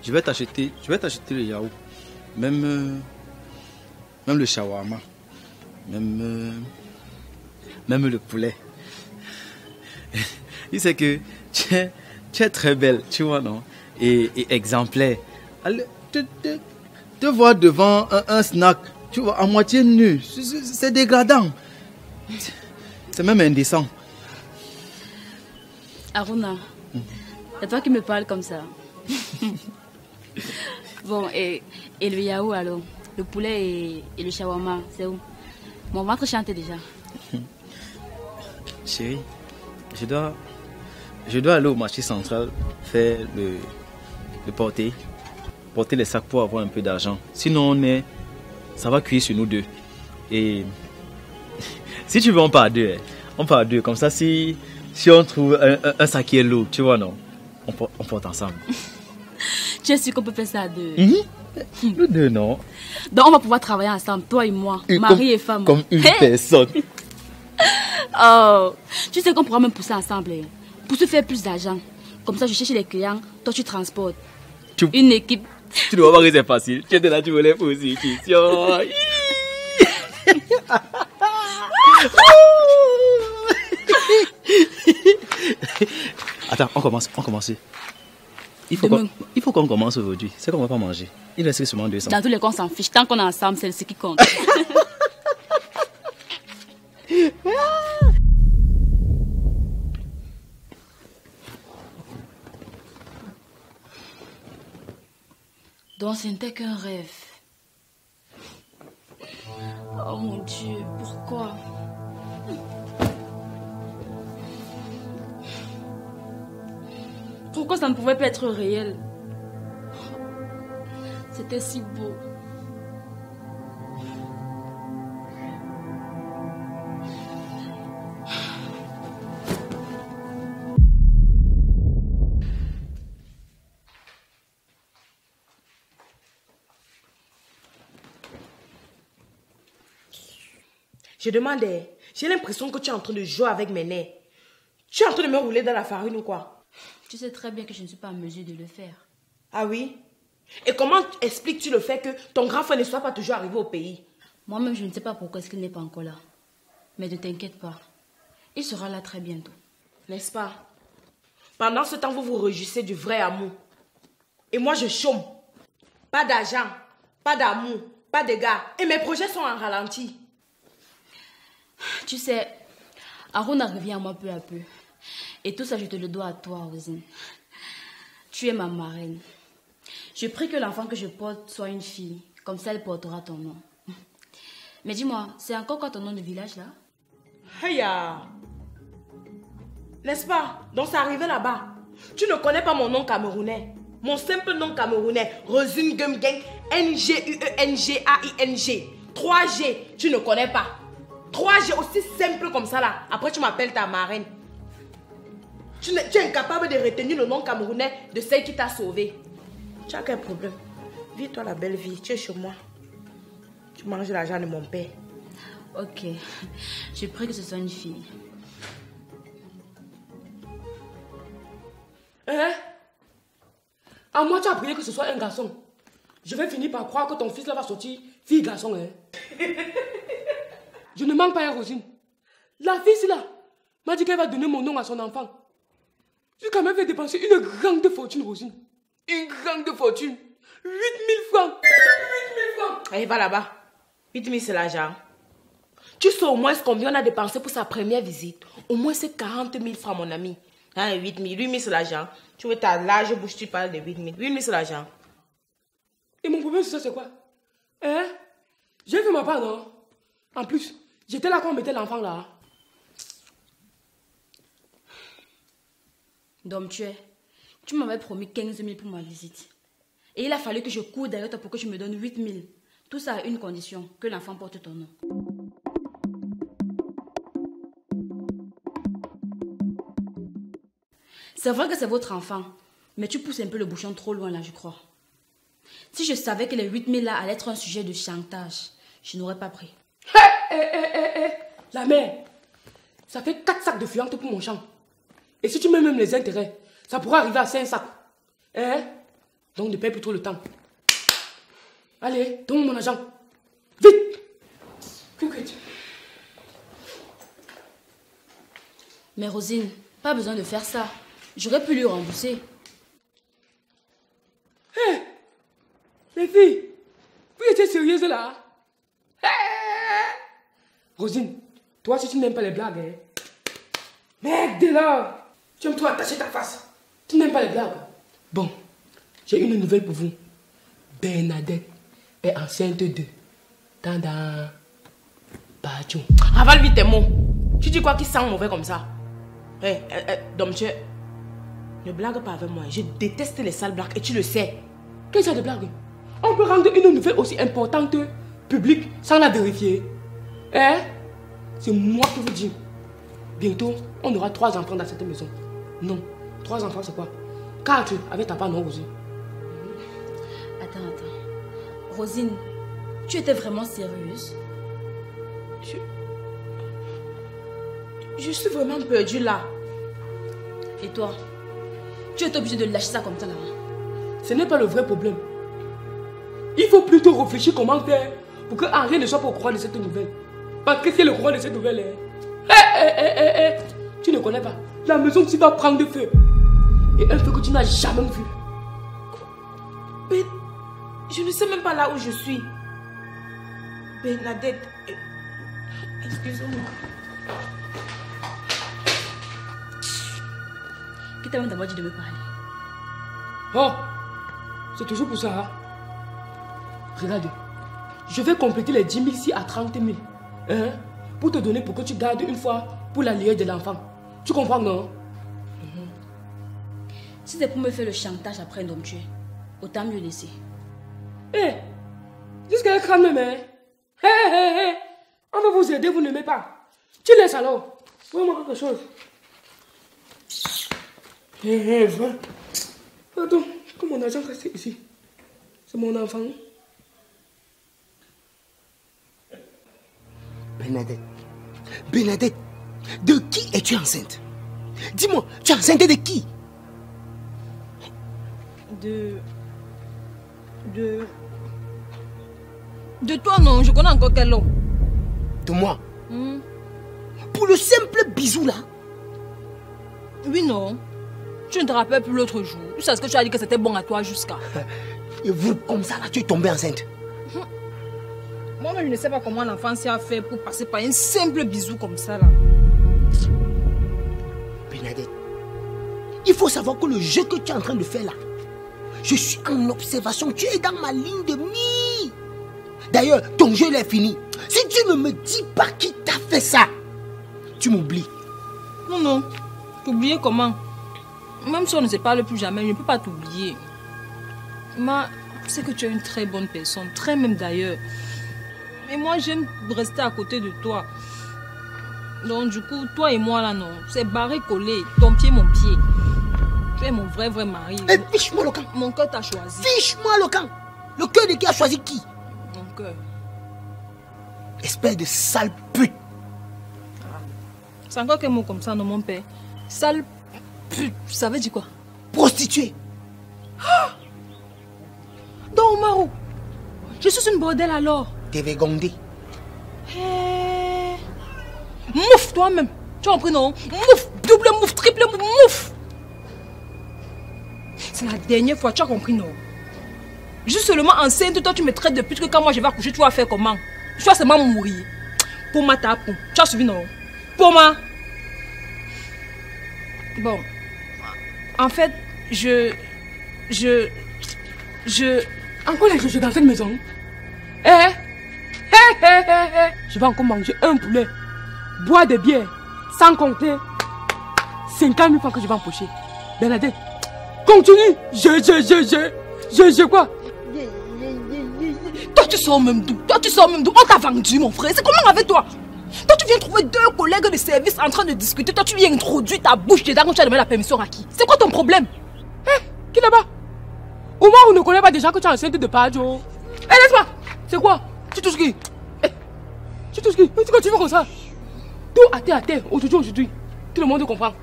Je vais t'acheter le yaourt. Même le shawarma. Même le poulet. Il sait que tu es très belle, tu vois, non? Et exemplaire. Allez, te voir devant un snack, tu vois, à moitié nu, c'est dégradant. C'est même indécent. Aruna, c'est toi qui me parles comme ça. Bon, et le yaourt alors? Le poulet et le shawarma, c'est où? Mon ventre chante déjà. Chérie, je dois aller au marché central faire le porter les sacs pour avoir un peu d'argent. Sinon, ça va cuire sur nous deux. Et si tu veux, on part à deux. On part à deux. Comme ça, si on trouve un sac qui est lourd, tu vois, non, on porte ensemble. Tu es sûr qu'on peut faire ça à deux? Nous deux, non. Donc, on va pouvoir travailler ensemble, toi et moi, mari et femme. Comme une personne. Oh, tu sais qu'on pourra même pousser ensemble pour se faire plus d'argent. Comme ça, je cherche les clients, toi tu transportes. Une équipe. Tu ne vois pas que c'est facile. Tu étais là, tu voulais prostitution. Attends, on commence. Il faut qu'on commence aujourd'hui. C'est qu'on ne va pas manger. Il reste seulement 200. Dans tous les cas, on s'en fiche. Tant qu'on est ensemble, c'est ce qui compte. Donc ce n'était qu'un rêve. Oh mon Dieu, pourquoi? Pourquoi ça ne pouvait pas être réel? C'était si beau. Je demandais, j'ai l'impression que tu es en train de jouer avec mes nerfs. Tu es en train de me rouler dans la farine ou quoi? Tu sais très bien que je ne suis pas en mesure de le faire. Ah oui? Et comment expliques-tu le fait que ton grand frère ne soit pas toujours arrivé au pays? Moi-même, je ne sais pas pourquoi est-ce qu'il n'est pas encore là. Mais ne t'inquiète pas. Il sera là très bientôt. N'est-ce pas? Pendant ce temps, vous vous réjouissez du vrai amour. Et moi, je chôme. Pas d'argent, pas d'amour, pas de gars. Et mes projets sont en ralenti. Tu sais, Aruna revient à moi peu à peu. Et tout ça, je te le dois à toi, Rosine. Tu es ma marraine. Je prie que l'enfant que je porte soit une fille. Comme ça, elle portera ton nom. Mais dis-moi, c'est encore quoi ton nom de village, là? Heya! N'est-ce pas? Donc, c'est arrivé là-bas. Tu ne connais pas mon nom camerounais. Mon simple nom camerounais. Rosine Gumgang. N-G-U-E-N-G-A-I-N-G. 3G. Tu ne connais pas. 3G aussi simple comme ça, là. Après, tu m'appelles ta marraine. Tu es incapable de retenir le nom camerounais de celle qui t'a sauvé. Tu as quel problème? Vis-toi la belle vie. Tu es chez moi. Tu manges l'argent de mon père. Ok. Je prie que ce soit une fille. Hein? À moi, tu as prié que ce soit un garçon. Je vais finir par croire que ton fils là va sortir fille-garçon. Hein? Je ne manque pas à Rosine. La fille là m'a dit qu'elle va donner mon nom à son enfant. J'ai quand même fait dépenser une grande fortune, Rosine. Une grande fortune. 8 000 francs. 8 000 francs. Allez, va là-bas. 8 000, c'est l'argent. Tu sais au moins combien on a dépensé pour sa première visite? Au moins c'est 40 000 francs, mon ami. Hein, 8 000. 8 000, c'est l'argent. Tu veux ta large bouche, tu parles de 8 000. 8 000, c'est l'argent. Et mon problème, c'est quoi? Hein? J'ai fait ma part, non? En plus, j'étais là quand on mettait l'enfant là. Donc tu m'avais promis 15 000 pour ma visite. Et il a fallu que je cours derrière toi pour que tu me donnes 8 000. Tout ça à une condition, que l'enfant porte ton nom. C'est vrai que c'est votre enfant, mais tu pousses un peu le bouchon trop loin là, je crois. Si je savais que les 8 000 là allaient être un sujet de chantage, je n'aurais pas pris. La mère, ça fait 4 sacs de fientes pour mon champ. Et si tu mets même les intérêts, ça pourra arriver à 5 sacs. Hein? Donc ne perds plus trop le temps. Allez, donne-moi mon argent. Vite! Vite. Mais Rosine, pas besoin de faire ça. J'aurais pu lui rembourser. Hé! Les filles, vous étiez sérieuses là? Rosine, toi si tu n'aimes pas les blagues, hein? Mec, de là! Tu aimes toi attacher ta face. Tu n'aimes pas les blagues. Bon, j'ai une nouvelle pour vous. Bernadette est enceinte de Tanda Bachou. Avale vite tes mots. Tu dis quoi qui sent mauvais comme ça? Donc ne blague pas avec moi. Je déteste les sales blagues et tu le sais. Quelle sorte de blague? On peut rendre une nouvelle aussi importante publique sans la vérifier. Hein? C'est moi qui vous dis. Bientôt, on aura 3 enfants dans cette maison. Non, 3 enfants c'est quoi? 4 avec ta part non aussi. Attends. Rosine, tu étais vraiment sérieuse? Je suis vraiment perdue là. Et toi? Tu es obligée de lâcher ça comme ça là. Ce n'est pas le vrai problème. Il faut plutôt réfléchir comment faire pour que Henri ne soit pas au courant de cette nouvelle. Parce que c'est le courant de cette nouvelle. Tu ne connais pas. La maison tu vas prendre de feu. Et un feu que tu n'as jamais vu. Mais je ne sais même pas là où je suis. Bernadette. Excuse-moi. Qui t'a même d'abord dit de me parler? Oh, c'est toujours pour ça. Hein? Regarde, je vais compléter les 10 000 ici à 30 000. Hein? Pour te donner pour que tu gardes une fois pour la liée de l'enfant. Tu comprends, non? Si c'est pour me faire le chantage après un homme tué, autant mieux laisser. Hé, jusqu'à l'écran même, hein? Hé, on va vous aider, vous n'aimez pas. Tu laisses alors. Fais-moi quelque chose. Hé, va. Attends, comme mon argent reste ici. C'est mon enfant. Bernadette, de qui es-tu enceinte? Dis-moi, tu es enceinte de qui? De toi, non, je connais encore quel homme. De moi. Pour le simple bisou là. Oui, non. Tu ne te rappelles plus l'autre jour. Tu sais ce que tu as dit que c'était bon à toi jusqu'à. Et vous, comme ça là, tu es tombée enceinte. Moi-même, je ne sais pas comment l'enfant s'y a fait pour passer par un simple bisou comme ça là. Bernadette, il faut savoir que le jeu que tu es en train de faire là, je suis en observation, tu es dans ma ligne de mire. D'ailleurs, ton jeu il est fini. Si tu ne me dis pas qui t'a fait ça, tu m'oublies. Non, non. T'oublier comment? Même si on ne se parle plus jamais, je ne peux pas t'oublier. Ma, je sais que tu es une très bonne personne, très même d'ailleurs. Mais moi, j'aime rester à côté de toi. Donc, du coup, toi et moi, là, non. C'est barré collé. Ton pied, mon pied. Tu es mon vrai mari. Eh, fiche-moi le camp. Mon cœur t'a choisi. Fiche-moi le camp. Le cœur de qui a choisi qui? Mon cœur. Espèce de sale pute. C'est encore quel mot comme ça, non, mon père? Sale pute. Ça veut dire quoi? Prostituée. Donc, Marou, je suis une bordelle alors. T'es végondée. Hey. Mouf, toi-même. Tu as compris, non? Mouf, double mouf, triple mouf, mouf. C'est la dernière fois, tu as compris, non? Juste seulement enceinte, toi, tu me traites de pute que quand moi je vais accoucher, tu vas faire comment? Tu vas seulement mourir. Pour ma tapon. Tu as suivi, non? Pour moi. Bon. En fait, Encore les jeux dans cette maison. Je vais encore manger un poulet, boire des bières, sans compter 50 000 francs que je vais empocher. Bernadette, continue. Je quoi? Toi, tu sors même d'où? On t'a vendu, mon frère. C'est comment avec toi? Toi, tu viens trouver deux collègues de service en train de discuter. Toi, tu viens introduire ta bouche dedans quand tu as demandé la permission à qui? C'est quoi ton problème? Qui là-bas? Au moins, on ne connaît pas déjà que tu es enceinte de Pajo. Laisse-moi. C'est quoi? Tu touches qui? Tu touches qui? Pourquoi tu fais comme ça? Tout à terre, aujourd'hui. Tout le monde comprend.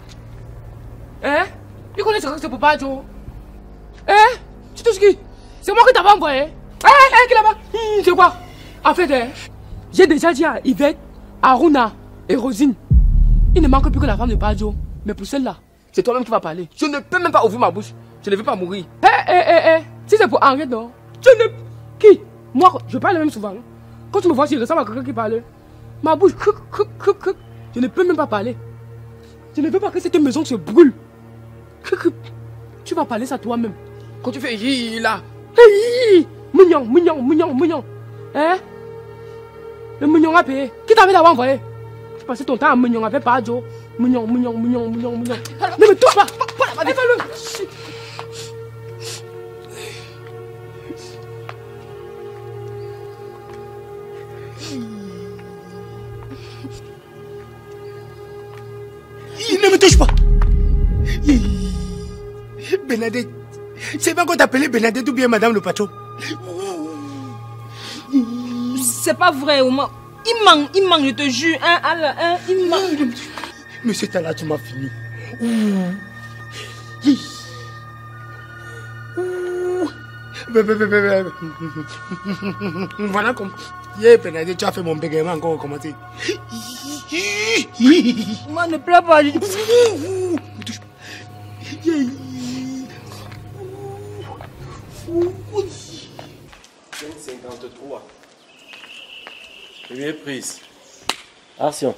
Il connaît ce que c'est pour Pajo. Tu touches qui? C'est moi qui t'avais envoyé. Qui là-bas? C'est quoi? En fait, j'ai déjà dit à Yvette, Aruna et Rosine. Il ne manque plus que la femme de Pajo. Mais pour celle-là, c'est toi-même qui vas parler. Je ne peux même pas ouvrir ma bouche. Je ne veux pas mourir. Si c'est pour Henriette, non? Qui? Moi, je parle même souvent. Quand tu me vois, je ressemble à quelqu'un qui parle. Ma bouche, je ne peux même pas parler. Je ne veux pas que cette maison se brûle. Tu vas parler ça toi-même. Quand tu fais hi là. Mignon. Le mignon a payé. Qui t'avait d'abord envoyé? Tu passais ton temps à mignon avec Pajo. Mignon. Ne me touche pas. Ne me touche pas. Bernadette, c'est pas qu'on t'appelait Bernadette ou bien Madame le patron. C'est pas vrai, Ouma. Il manque, je te jure. Il manque. Mais c'est là tu m'as fini. Voilà comme... Bernadette, tu as fait mon bégaiement encore recommencer. Moi, ne pleure pas. Ne touche pas. 53. Première prise. Action.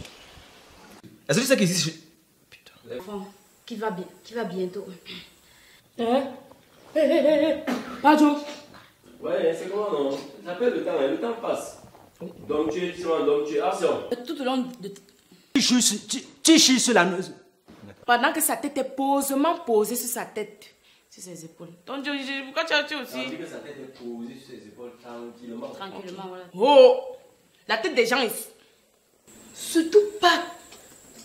Est-ce que tu sais qu'ici... Putain. Enfant, qui va bientôt. Pajo. Ouais, c'est comment non? J'appelle le temps passe. Donc tu es action. Tout au long de... Tu chies sur la noise. Pendant que sa tête est posément posée sur sa tête, sur ses épaules. Donc, pourquoi tu as tué aussi? Tandis que sa tête est posée sur ses épaules tranquillement. Tranquillement, voilà. Oh! La tête des gens ici. Surtout pas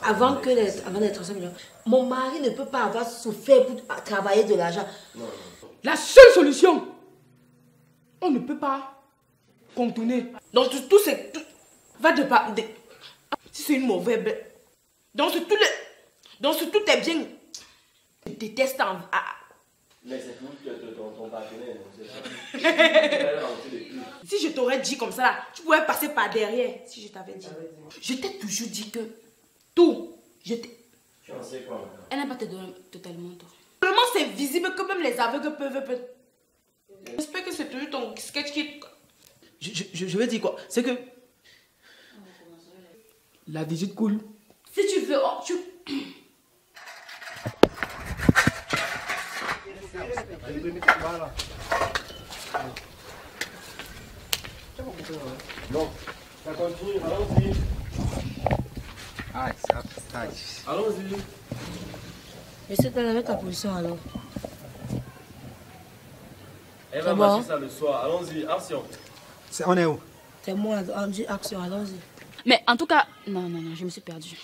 avant d'être 5 millions. Mon mari ne peut pas avoir souffert pour travailler de l'argent. La seule solution, on ne peut pas contourner. Donc, tout c'est... Va de pas... Si c'est une mauvaise bête. Donc, sur tous tes biens, je déteste en... Mais c'est tout mon partenaire. Si je t'aurais dit comme ça, là, tu pouvais passer par derrière. Si je t'avais dit. Je t'ai toujours dit que tout. Tu en sais quoi maintenant? Elle n'a pas te donné totalement tort. Vraiment, c'est visible que même les aveugles peuvent. J'espère que c'est toujours ton sketch qui. Je vais dire quoi? C'est que. La visite cool. Si tu veux, oh, tu. Non, ça continue, allons-y. Allons-y. Monsieur, tu avec ta position alors. Elle va marcher ça le soir, allons-y, action. On est où? C'est moi, on dit action, allons-y. Mais en tout cas, non, je me suis perdue.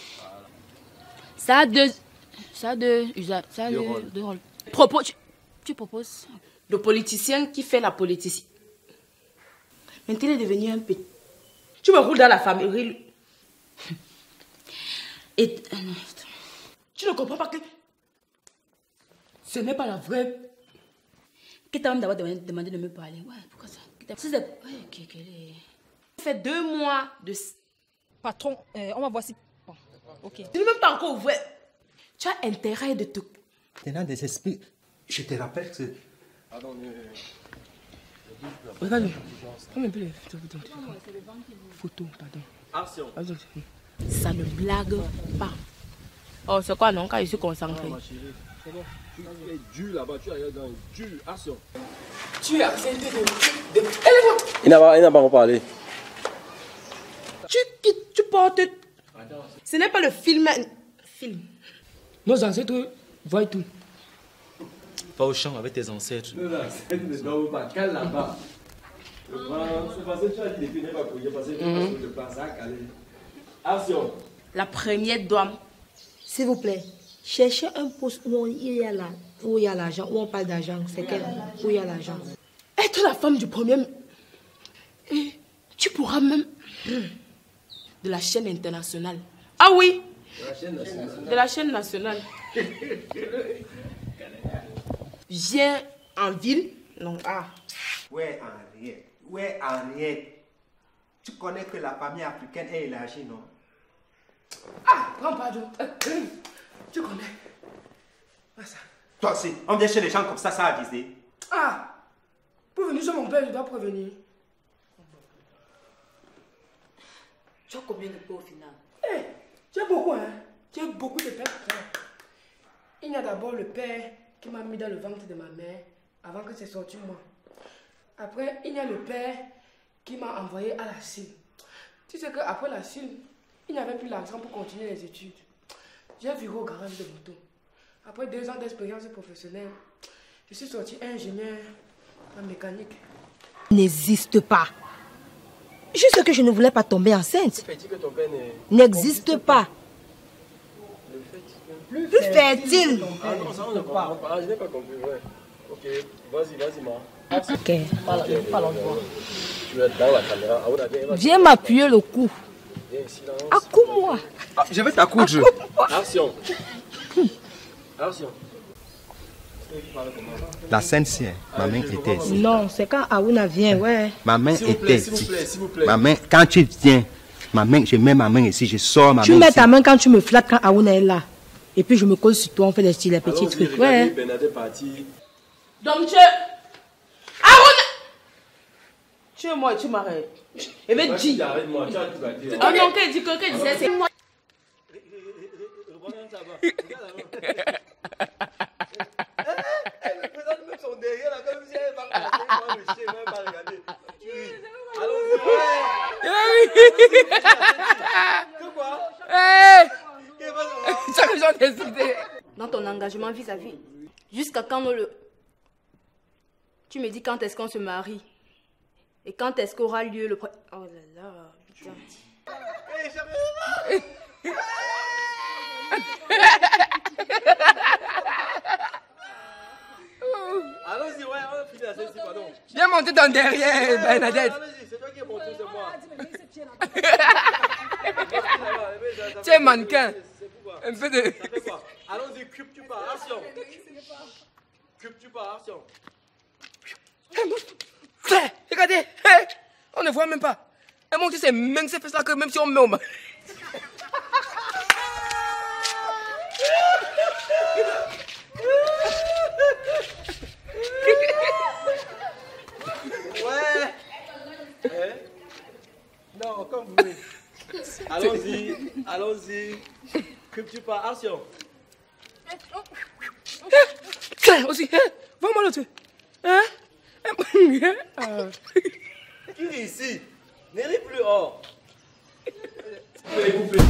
Ça a deux usages, ça a deux rôles. Tu proposes. Le politicien qui fait la politique. Maintenant, il est devenu un peu. Tu me roules dans la famille. Et. Tu ne comprends pas que. Ce n'est pas la vraie. Qui t'a même d'abord demandé de me parler. Ouais, pourquoi ça? Ça fait 2 mois de. Patron, on va voir si... Bon, ok. Tu n'es même pas encore ouvert. Tu as intérêt de te... Tenant des esprits, je te rappelle que... Regarde, prends un peu les photos, pardon. Action. Ça ne blague pas. Oh, c'est quoi non, quand je suis concentré? C'est bon, tu es dur là-bas, tu arrives dans dur, action. Tu as accepté de... Il n'a pas encore parlé. Tu portes... Ce n'est pas le film. Nos ancêtres voient tout. Va au champ avec tes ancêtres. Nos ancêtres ne dorment pas, cale là-bas. C'est parce que tu as dit que tu n'es pas couillé, parce que tu n'es pas sur le plan, ça a calé. Action. La première dame. S'il vous plaît, cherchez un poste où il y a l'argent, où on parle d'argent. C'est quel? Où il y a l'argent. Être la femme du premier. Et tu pourras même. De la chaîne internationale. Ah oui. De la chaîne nationale. De la chaîne nationale. Viens en ville. Non, ah. Ouais, Henriette. Tu connais que la famille africaine est élargie, non? Ah, prends pardon. Tu connais. Pas ça. Toi aussi, on vient chez les gens comme ça a visé. Ah, pour venir chez mon père, je dois prévenir. Tu as combien de pots au final? Tu as beaucoup, hein? Tu as beaucoup de pères. Il y a d'abord le père qui m'a mis dans le ventre de ma mère avant que c'est sorti moi. Après, il y a le père qui m'a envoyé à la Chine. Tu sais qu'après la Chine, il n'y avait plus l'argent pour continuer les études. J'ai viré au garage de moto. Après 2 ans d'expérience professionnelle, je suis sorti ingénieur en mécanique. N'existe pas. Juste que je ne voulais pas tomber enceinte. N'existe pas. Plus fertile. Ah non, ça on ne comprend pas. Je n'ai pas compris, ouais. Ok, vas-y, ma. Ok, parlons de moi. Tu es dans la caméra. Viens m'appuyer le cou. Accoupe-moi. Je vais t'accoudre. Action. Action. La scène, c'est ma main était ici. Non, c'est quand Aouna vient, ouais. Ma main était ici. S'il vous plaît. Ma main, quand tu viens, je mets ma main ici, je sors ma main. Tu mets ici. ta main quand tu me flattes quand Aouna est là. Et puis je me colle sur toi, on fait les petits trucs. Ouais. Bernadette parti. Donc tu... Aouna! Tu es moi et tu m'arrêtes. Et bien dis. Arrête-moi, tu as tout gâté. Oh non, qu'elle dit que c'est moi. Elle me présente même son derrière là, comme si elle va regarder, moi le chien, elle va regarder. Allons-y, que quoi? Dans ton engagement vis-à-vis, jusqu'à quand tu me dis quand est-ce qu'on se marie? Et quand est-ce qu'aura lieu le... Oh là là, putain. Allons-y, ouais, on a fini la scène, pardon. Viens monter dans derrière, Bernadette. Allons-y, c'est toi qui es monté, c'est moi. Tu es mannequin. Un peu de... Ça fait quoi? Allons-y, cube, tu pars, action. Cube, tu pars, action. Regardez, on ne voit même pas. Et mon Dieu, c'est même ces fesses-là que même si on met au main. Ouais. Non, comme vous voulez. Allons-y, allons-y. Crypto pas, action. Aussi, va-moi l'autre. Qui est ici? N'allez plus hors. S'il vous plaît.